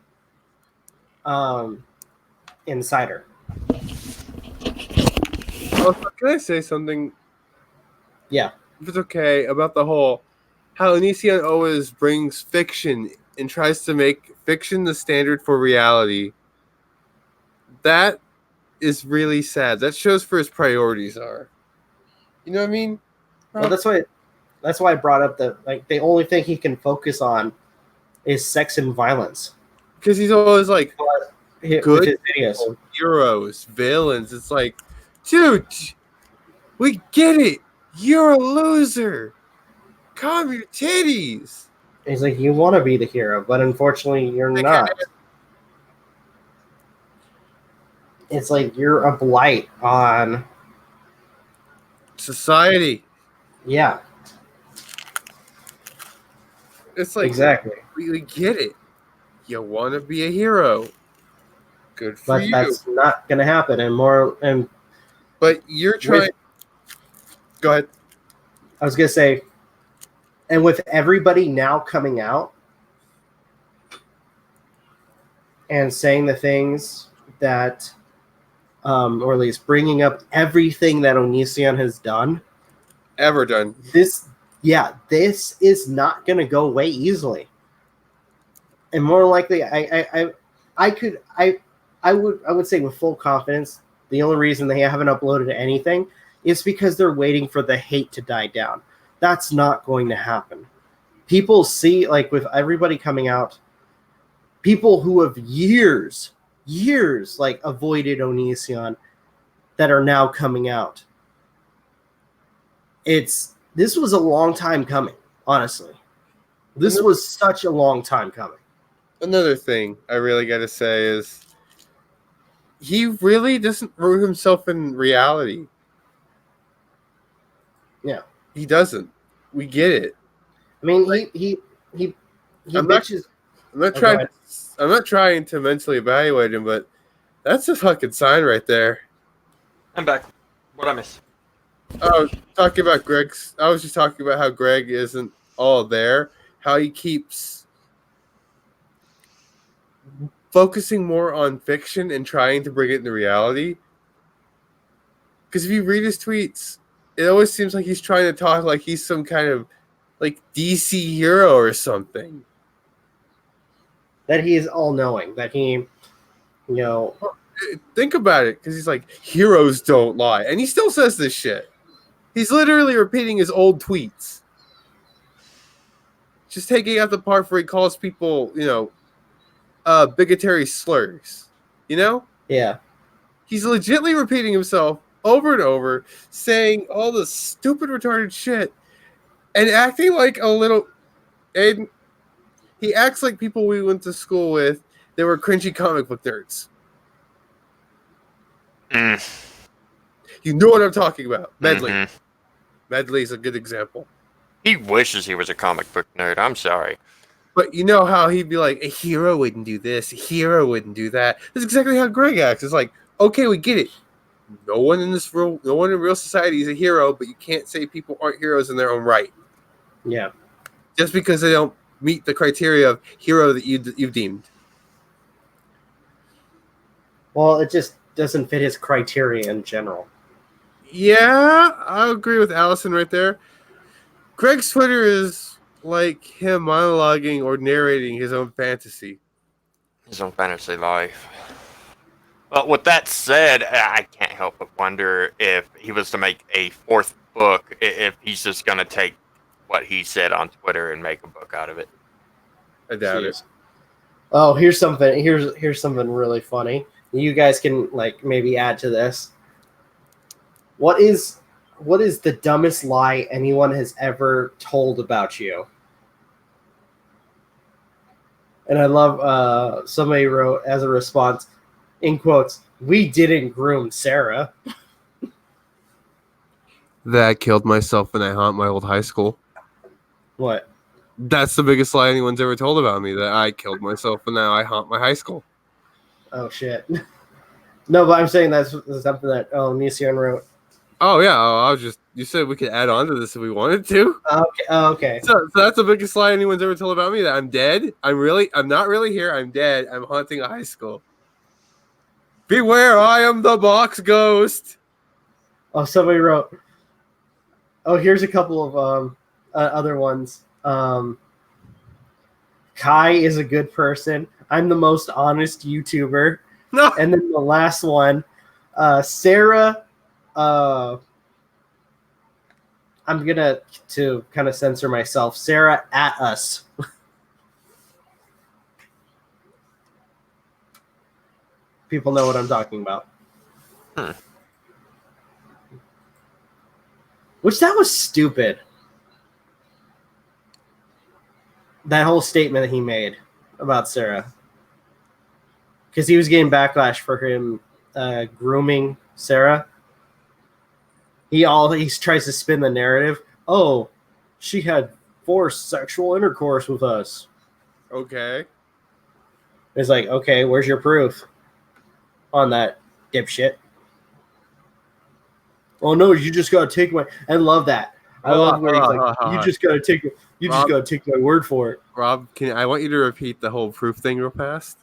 inside her. Oh, can I say something? Yeah. If it's okay, about the whole how Onision always brings fiction and tries to make fiction the standard for reality. That is really sad. That shows where his priorities are. You know what I mean? Well, that's why I brought up the only thing he can focus on is sex and violence. Because he's always like good heroes, villains. It's like, dude, we get it. You're a loser. Calm your titties. He's like, you want to be the hero, but unfortunately, you're not. It's like you're a blight on society. Yeah. It's like exactly. We get it. You want to be a hero. Good for you. But that's not going to happen. But you're trying. Go ahead. I was going to say, and with everybody now coming out and saying the things that, or at least bringing up everything that Onision has done. Ever done. This is not going to go away easily. And more likely, I would say with full confidence, the only reason they haven't uploaded anything is because they're waiting for the hate to die down. That's not going to happen. People see, like with everybody coming out, people who have years, like avoided Onision that are now coming out. This was a long time coming, honestly. This was such a long time coming. Another thing I really got to say is he really doesn't root himself in reality. Yeah. He doesn't. We get it. I mean, he bitches. I'm not trying to mentally evaluate him, but that's a fucking sign right there. I'm back. What'd I miss? Oh, talking about Greg's. I was just talking about how Greg isn't all there, how he keeps focusing more on fiction and trying to bring it into reality. Because if you read his tweets, it always seems like he's trying to talk like he's some kind of like DC hero or something. That he is all-knowing. That he, Think about it, because he's like, heroes don't lie. And he still says this shit. He's literally repeating his old tweets. Just taking out the part where he calls people, bigotry slurs. Yeah. He's legitimately repeating himself over and over, saying all the stupid, retarded shit, and acting like a little... And he acts like people we went to school with, they were cringy comic book nerds. You know what I'm talking about. Medley. Mm-hmm. Medley's a good example. He wishes he was a comic book nerd. I'm sorry. But you know how he'd be like, a hero wouldn't do this, a hero wouldn't do that. That's exactly how Greg acts. It's like, okay, we get it. No one in real society is a hero, but you can't say people aren't heroes in their own right. Yeah. Just because they don't meet the criteria of hero that you've deemed. Well, it just doesn't fit his criteria in general. Yeah, I agree with Allison right there. Greg's Twitter is like him monologuing or narrating his own fantasy. His own fantasy life. Well, with that said, I can't help but wonder if he was to make a fourth book, if he's just going to take what he said on Twitter and make a book out of it. I doubt it. Oh, here's something really funny. You guys can maybe add to this. What is the dumbest lie anyone has ever told about you? And I love somebody wrote as a response, in quotes, "We didn't groom Sarah." That I killed myself and I haunt my old high school. What? That's the biggest lie anyone's ever told about me, that I killed myself and now I haunt my high school. Oh, shit. No, but I'm saying that's something that Nisian wrote. Oh, yeah. You said we could add on to this if we wanted to. Okay. So that's the biggest lie anyone's ever told about me, that I'm dead. I'm not really here. I'm dead. I'm haunting a high school. Beware, I am the box ghost. Oh, somebody wrote. Oh, here's a couple of other ones. Kai is a good person. I'm the most honest YouTuber. No. And then the last one, Sarah. I'm gonna to kind of censor myself. Sarah at us. People know what I'm talking about. Which that was stupid. That whole statement that he made about Sarah. Because he was getting backlash for him grooming Sarah. He tries to spin the narrative. Oh, she had forced sexual intercourse with us. Okay. It's like, okay, where's your proof on that, dipshit? Oh no, you just gotta take my. I love that. I love where he's like, you just gotta take my word for it. Rob, I want you to repeat the whole proof thing real fast.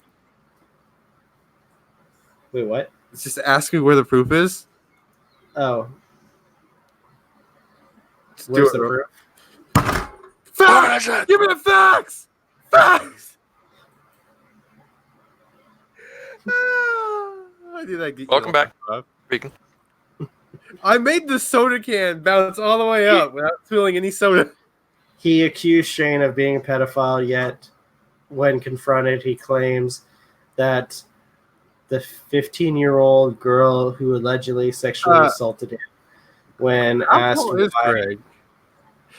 Wait, what? It's just ask me where the proof is. Oh. Just Where's do the it. proof? Facts! Give me the facts! Facts! I did that. Welcome back. Speaking. I made the soda can bounce all the way up without spilling any soda. He accused Shane of being a pedophile, yet when confronted, he claims that the 15-year-old girl who allegedly sexually assaulted him when asked why.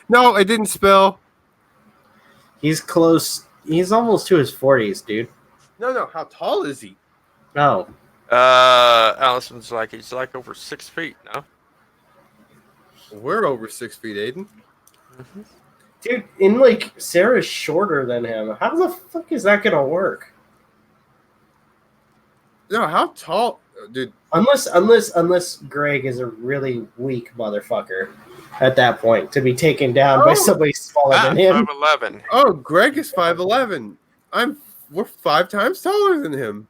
No, it didn't spill. He's close. He's almost to his 40s, dude. No. How tall is he? Oh. Allison's he's over 6 feet now. We're over 6 feet, Aden. Mm-hmm. Dude, and Sarah's shorter than him. How the fuck is that gonna work? No, how tall, dude? Unless Greg is a really weak motherfucker. at that point to be taken down by somebody smaller than him. 5'11". Oh, Greg is 5'11". We're 5 times taller than him.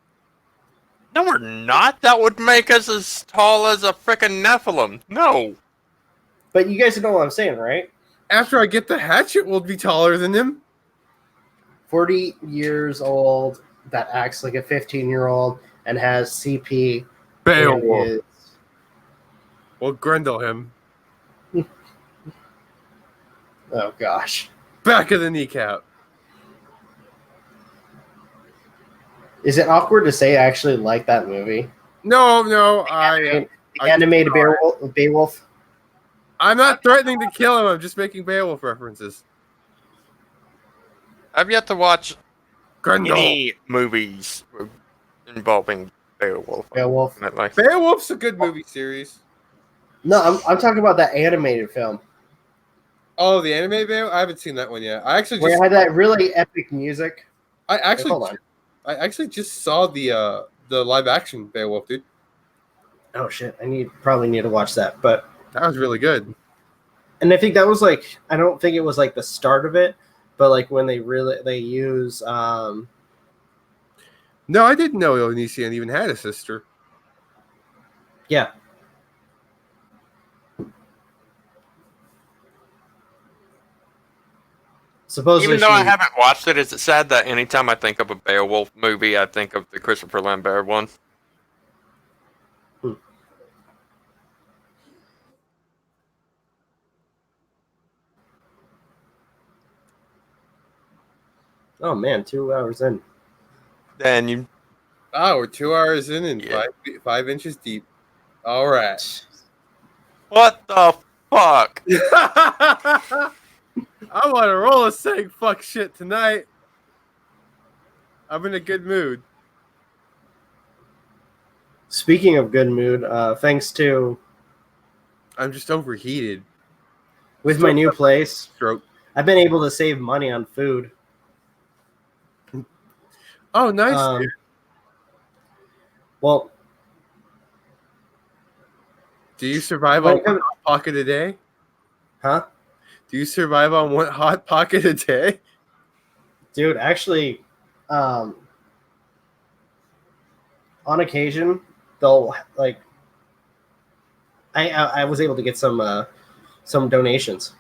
No, we're not. That would make us as tall as a frickin' Nephilim. No. But you guys know what I'm saying, right? After I get the hatchet, we'll be taller than him. 40 years old that acts like a 15-year-old and has CP. Beowulf. and We'll Grendel him. Oh gosh. Back of the kneecap. Is it awkward to say I actually like that movie? No, The animated Beowulf. I'm not threatening to kill him. I'm just making Beowulf references. I've yet to watch Grendel. any movies involving Beowulf. Beowulf. Beowulf's a good movie series. No, I'm talking about that animated film Oh, the anime Beowulf? I haven't seen that one yet. I actually where just it had that really epic music. I actually Hold on. I actually just saw the live action Beowulf, dude. Oh shit! Probably need to watch that, but That was really good. and I think that was like I don't think it was like the start of it, but like when they use No, I didn't know Onision even had a sister. yeah. Supposedly Even though I haven't watched it, is it sad that anytime I think of a Beowulf movie, I think of the Christopher Lambert one? Oh man, 2 hours in. Then you. Oh, we're 2 hours in and Yeah. 5 inches deep. All right. What the fuck? I want to roll a saying fuck shit tonight. I'm in a good mood. Speaking of good mood, thanks to I'm just overheated. with my new place, Stroke. I've been able to save money on food. Oh, nice. Dude. Well, Do you survive when on it comes- one hot pocket a day? huh? Do you survive on one hot pocket a day? Dude, actually, on occasion, they'll like. I was able to get some donations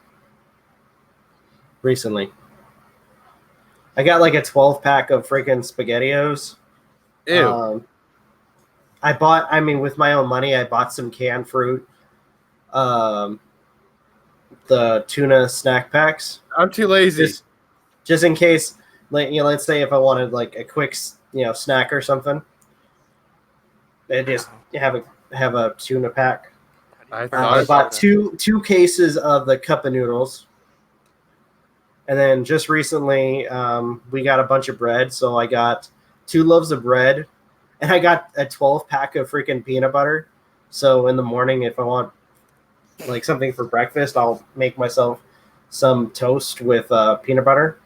recently. I got like a 12-pack of freaking SpaghettiOs. Ew. With my own money, I bought some canned fruit. The tuna snack packs. I'm too lazy. Just in case, like let's say if I wanted like a quick snack or something, I just have a tuna pack. I bought two cases of the cup of noodles, and then just recently we got a bunch of bread, so I got 2 loaves of bread, and I got a 12-pack of freaking peanut butter. So in the morning, if I want like something for breakfast, I'll make myself some toast with peanut butter.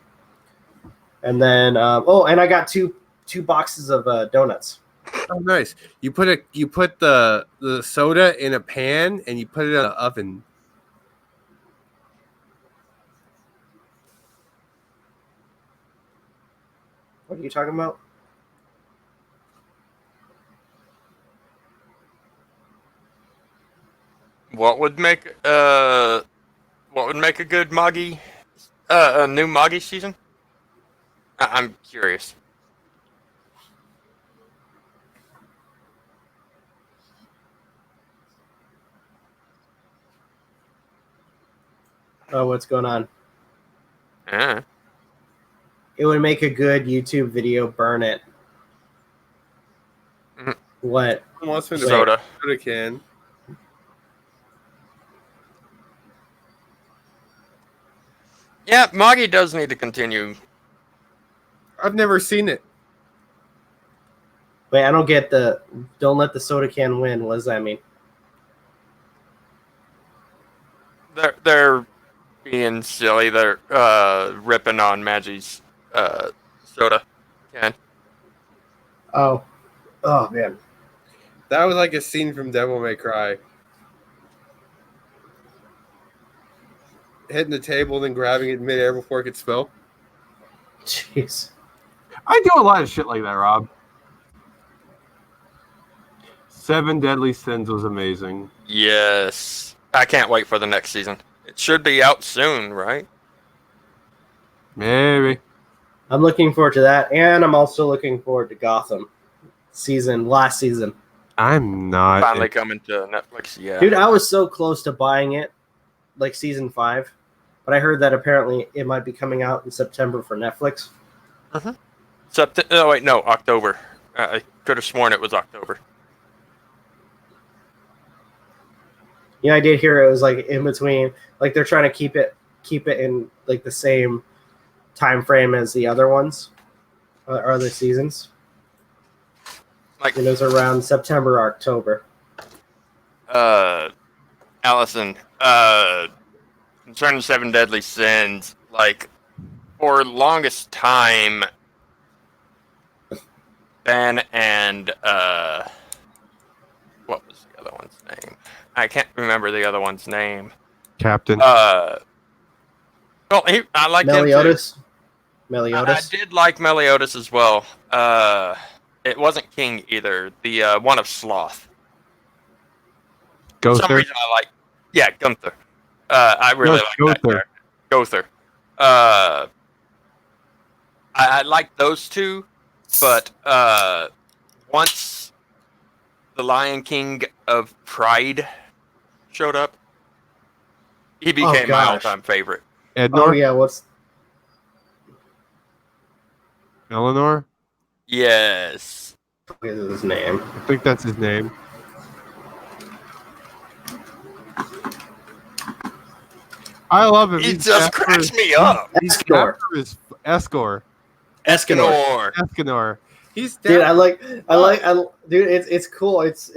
And then and I got two boxes of donuts. Oh, nice. You put the soda in a pan and you put it in the oven. What are you talking about? What would make a good Magi, a new Magi season? I'm curious. Oh, what's going on? Yeah. It would make a good YouTube video. Burn it. Mhm. What? Wants me to Soda. Soda can. Yeah, Magi does need to continue. I've never seen it. Wait, I don't get the. Don't let the soda can win. What does that mean? They're being silly. They're ripping on Magi's soda can. Oh man. That was like a scene from Devil May Cry. hitting the table and then grabbing it midair before it could spill. Jeez. I do a lot of shit like that, Rob. 7 Deadly Sins was amazing. Yes. I can't wait for the next season. It should be out soon, right? Maybe. I'm looking forward to that, and I'm also looking forward to Gotham last season. I'm not. Finally coming to Netflix, yeah. Dude, I was so close to buying it, like season 5, but I heard that apparently it might be coming out in September for Netflix. Oh, wait, no, October. I could have sworn it was October. Yeah, I did hear it was like in between, like they're trying to keep it in like the same time frame as the other ones, or other seasons. Like, it was around September, October. Allison, concerning 7 Deadly Sins, like, for longest time, Ben and, what was the other one's name? I can't remember the other one's name. Captain. Well, I like Meliodas. him too. Meliodas. I did like Meliodas as well. It wasn't King either. The one of Sloth. For some Gother. reason I like. Yeah, Gunther. I really like that character. Gother. I like those two, but once the Lion King of Pride showed up, he became my all-time favorite. Ednor? Oh yeah, what's Eleanor? Yes. what is his name? I think that's his name. I love him. He just cracks me up. Escanor. Escor. Escanor. He's Dude, dude, it's cool. It's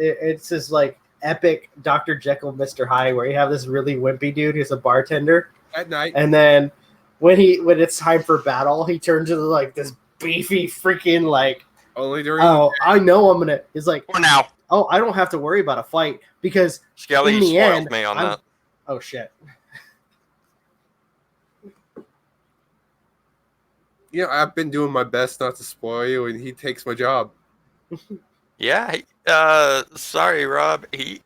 this like epic Dr. Jekyll, Mr. Hyde, where you have this really wimpy dude who's a bartender at night, and then when it's time for battle, he turns into like this beefy freaking like. Only during. Oh, I know I'm gonna. It's like for now. Oh, I don't have to worry about a fight because Skelly in the spoiled end, me on that. Oh shit. You know, I've been doing my best not to spoil you, and he takes my job. Yeah. Sorry, Rob. He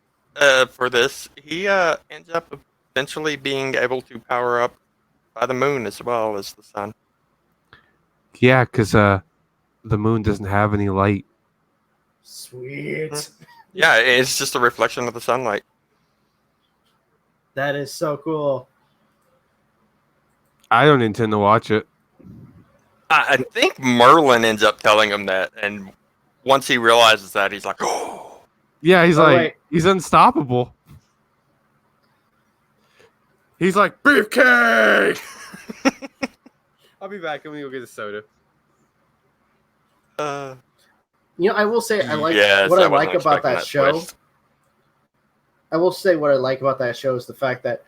for this, he ends up eventually being able to power up by the moon as well as the sun. Yeah, because the moon doesn't have any light. Sweet. Yeah, it's just a reflection of the sunlight. That is so cool. I don't intend to watch it. I think Merlin ends up telling him that, and once he realizes that, he's like, "Oh." Yeah, he's unstoppable. He's like, beefcake! I'll be back. I'm going to go get a soda. You know, I will say I like yes, what I wasn't like about expecting that show. twist. I will say what I like about that show is the fact that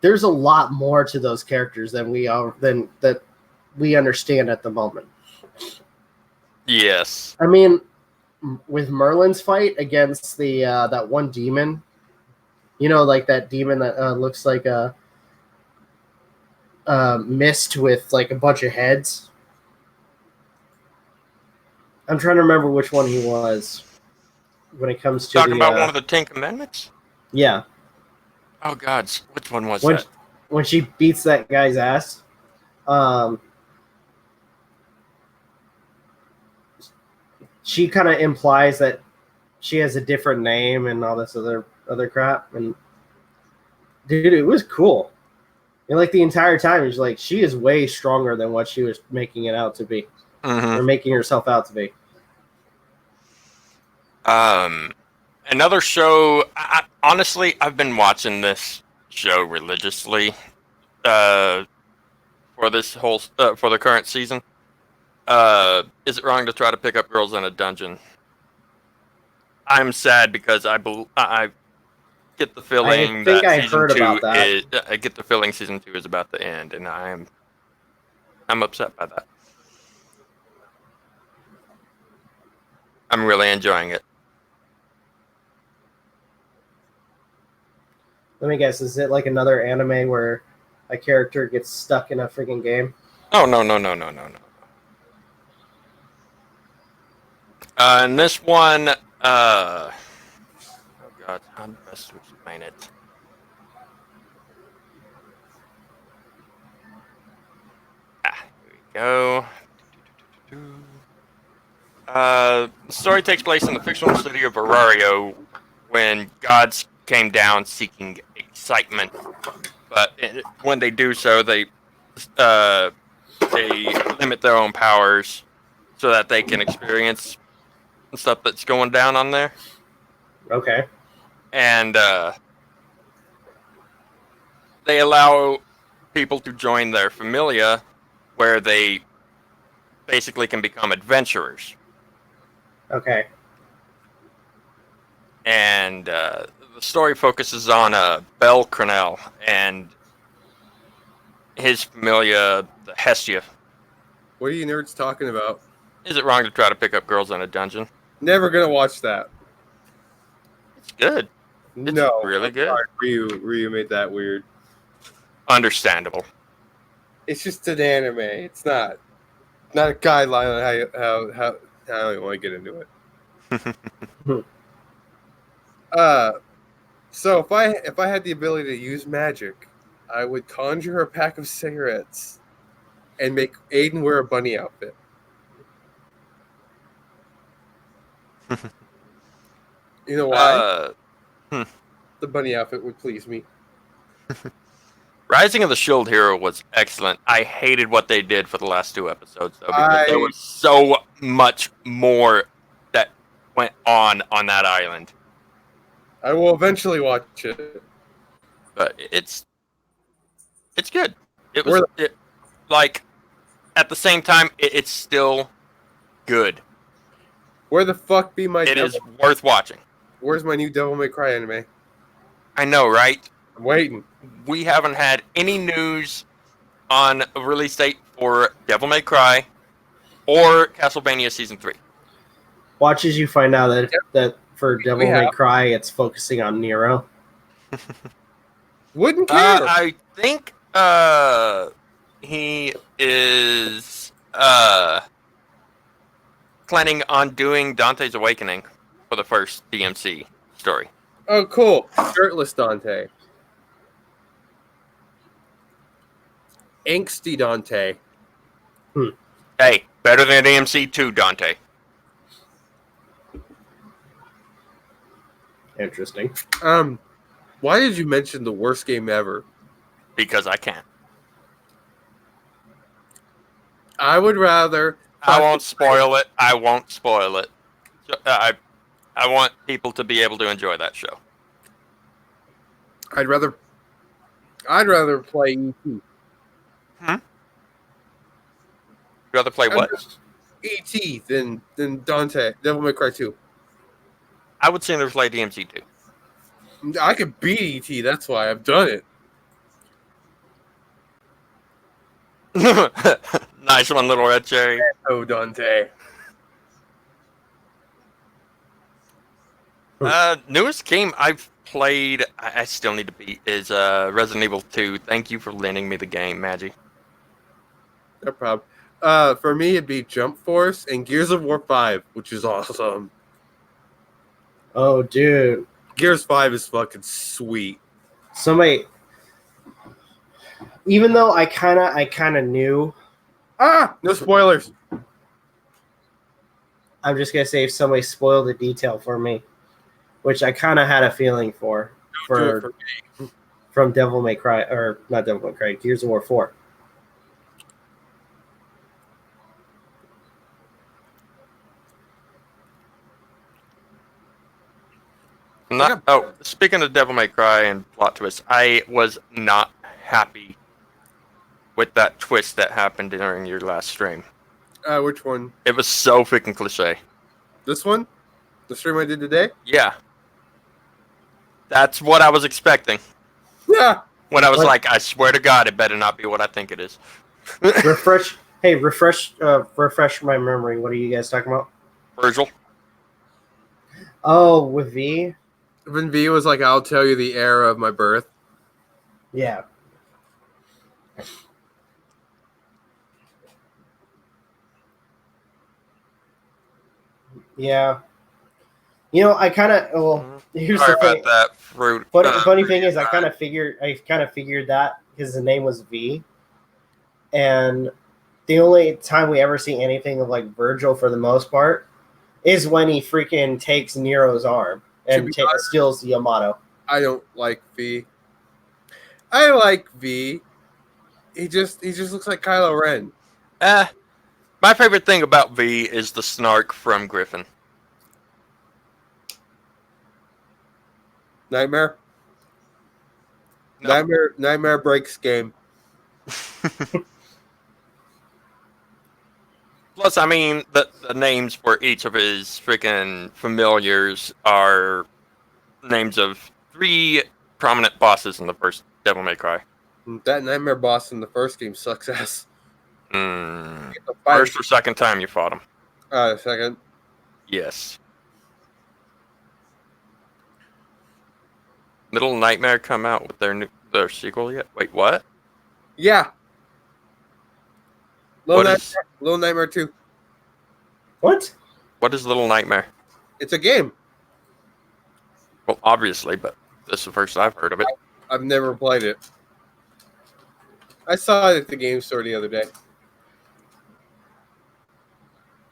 there's a lot more to those characters than we understand at the moment. Yes. I mean, with Merlin's fight against the that one demon, you know, like that demon that looks like a mist with like a bunch of heads. I'm trying to remember which one he was when it comes to Talking about one of the 10 Commandments? Yeah. Oh, God. Which one was that? When she beats that guy's ass. She kind of implies that she has a different name and all this other crap. And dude, it was cool. And like the entire time, he's like, she is way stronger than what she was making it out to be, or making herself out to be. Another show. Honestly, I've been watching this show religiously for this whole for the current season. Is it wrong to try to pick up girls in a dungeon? I'm sad because I get the feeling I think that I season heard 2 about that. is. I get the feeling season 2 is about to end, and I'm upset by that. I'm really enjoying it. Let me guess, is it like another anime where a character gets stuck in a freaking game? Oh, no. And this one, oh god, how best to explain it? Here we go. The story takes place in the fictional city of Arario when gods came down seeking excitement. But when they do so, they limit their own powers so that they can experience stuff that's going down on there. Okay. And they allow people to join their familia where they basically can become adventurers. Okay. And the story focuses on Bel Cronell and his familia, the Hestia. What are you nerds talking about? Is it wrong to try to pick up girls in a dungeon? Never gonna watch that. It's good. It's No, really good. Sorry, Ryu made that weird. Understandable. It's just an anime. It's not a guideline on how I don't want to get into it. So if I had the ability to use magic, I would conjure a pack of cigarettes and make Aden wear a bunny outfit. You know why? The bunny outfit would please me. Rising of the Shield Hero was excellent. I hated what they did for the last 2 episodes, though, because there was so much more that went on that island. I will eventually watch it. But it's good. It was like at the same time, it's still good. Where the fuck be my? It is worth watching. Where's my new Devil May Cry anime? I know, right? I'm waiting. We haven't had any news on a release date for Devil May Cry or Castlevania Season 3. Watch as you find out that for Devil May Cry, it's focusing on Nero. Wouldn't care. I think he is planning on doing Dante's Awakening for the first DMC story. Oh, cool. Shirtless Dante. Angsty Dante. Hey, better than DMC 2 Dante. Interesting. Why did you mention the worst game ever? Because I can't. I would rather. I won't spoil it. I won't spoil it. I want people to be able to enjoy that show. I'd rather play E.T. You'd rather play what? E.T. than Dante. Devil May Cry 2. I would sooner play DMC 2. I could beat E.T. That's why I've done it. Nice one, Little Red Cherry. Oh, Dante. Newest game I've played, I still need to beat, is Resident Evil 2. Thank you for lending me the game, Magi. No problem. For me, it'd be Jump Force and Gears of War 5, which is awesome. Oh, dude. Gears 5 is fucking sweet. Somebody, even though I kind of knew. No spoilers. I'm just gonna say if somebody spoiled a detail for me, which I kind of had a feeling from Devil May Cry, or not Devil May Cry, Gears of War 4. Speaking of Devil May Cry and plot twists, I was not happy with that twist that happened during your last stream. Which one? It was so freaking cliche. This one? The stream I did today? Yeah. That's what I was expecting. Yeah. When I was like, I swear to God, it better not be what I think it is. refresh my memory. What are you guys talking about? Virgil. Oh, with V? When V was like, I'll tell you the era of my birth. Yeah. Yeah. I kind of. Well, here's Sorry the thing. about that, fruit. Funny thing is, I kind of figured that because the name was V, and the only time we ever see anything of like Virgil for the most part is when he freaking takes Nero's arm and steals the Yamato. I don't like V. I like V. He just looks like Kylo Ren. My favorite thing about V is the snark from Griffin. Nightmare. No. Nightmare breaks game. Plus, I mean, the names for each of his freaking familiars are names of 3 prominent bosses in the first Devil May Cry. That Nightmare boss in the first game sucks ass. First or second time you fought him? Second. Yes. Little Nightmare come out with their sequel yet? Wait, what? Yeah. Little Nightmare 2. What? What is Little Nightmare? It's a game. Well, obviously, but this is the first I've heard of it. I've never played it. I saw it at the game store the other day.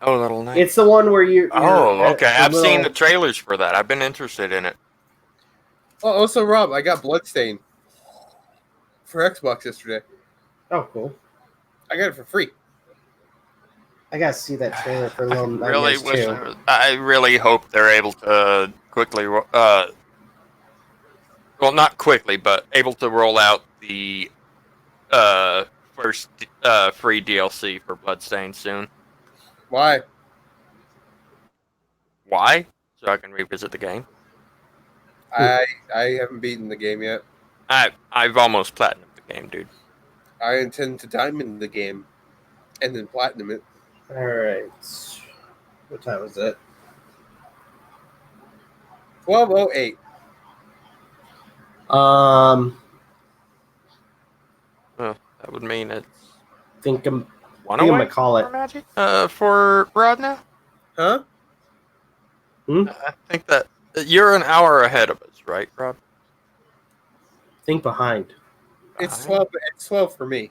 Oh, Little Nightmare. It's the one where you're okay. I've seen the trailers for that. I've been interested in it. Oh, also, Rob, I got Bloodstain for Xbox yesterday. Oh, cool. I got it for free. I gotta see that trailer for Little Nightmares too. I really hope they're able to quickly, well, not quickly, but able to roll out the first free DLC for Bloodstained soon. Why? Why? So I can revisit the game. I haven't beaten the game yet. I've almost platinumed the game, dude. I intend to diamond the game and then platinum it. All right. What time is it? 12:08. Well, that would mean it's I'm one gonna away call it. for Magic? For Rod now? Huh? I think that you're an hour ahead of us, right, Rob? Think behind. It's 12. It's 12 for me.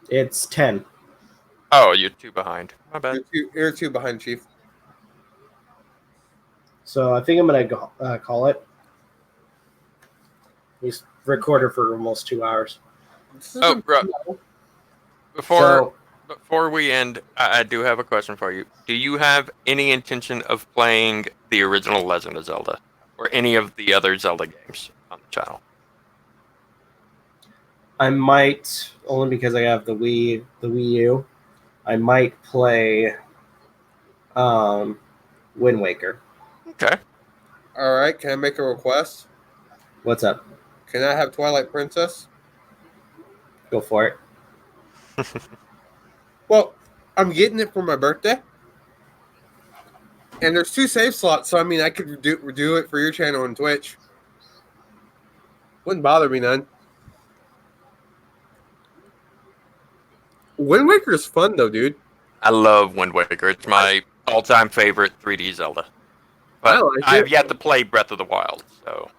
It's 10. Oh, you're 2 behind. My bad. You're 2 behind, Chief. So I think I'm gonna call it. He's recorded for almost 2 hours. Oh, Rob. Before we end, I do have a question for you. Do you have any intention of playing the original Legend of Zelda or any of the other Zelda games on the channel? I might, only because I have the Wii U. I might play Wind Waker. Okay. All right. Can I make a request? What's up? Can I have Twilight Princess? Go for it. Well, I'm getting it for my birthday. And there's 2 save slots, so I mean, I could do it for your channel on Twitch. Wouldn't bother me none. Wind Waker is fun, though, dude. I love Wind Waker. It's my all-time favorite 3D Zelda. But I've yet to play Breath of the Wild, so...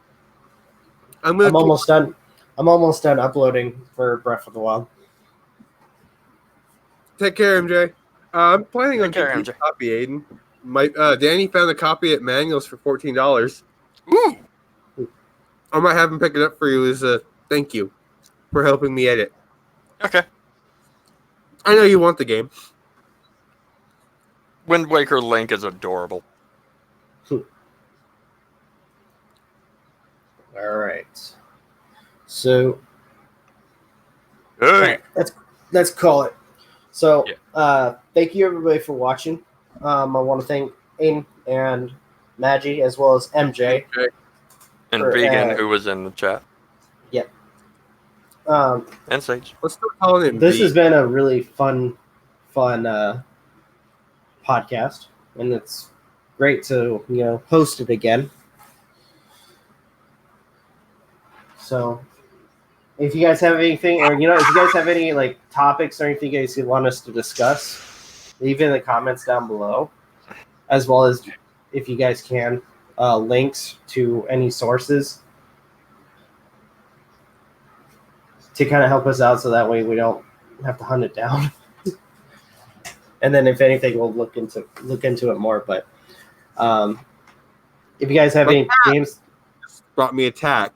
I'm almost done. I'm almost done uploading for Breath of the Wild. Take care, MJ. I'm planning on getting a copy, Aden. Danny found a copy at Manuals for $14. Ooh! I might have him pick it up for you as a thank you for helping me edit. Okay. I know you want the game. Wind Waker Link is adorable. All right. So, Hey. all right, let's call it. So, thank you everybody for watching. I want to thank Aiden and Magi as well as MJ. And Vegan, who was in the chat. Yep. And Sage. Let's start calling it. This has been a really fun podcast, and it's great to host it again. So, If you guys have anything, or if you guys have any like topics or anything you guys want us to discuss, leave it in the comments down below, as well as if you guys can links to any sources to kind of help us out, so that way we don't have to hunt it down. And then if anything, we'll look into it more. But if you guys have any games, Brought me attack.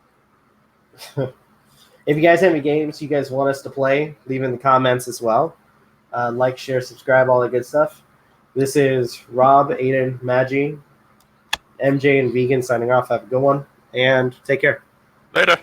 if you guys have any games you guys want us to play, leave in the comments as well. Like, share, subscribe, all that good stuff. This is Rob, Aden, Magi, MJ, and Vegan signing off. Have a good one, and take care. Later.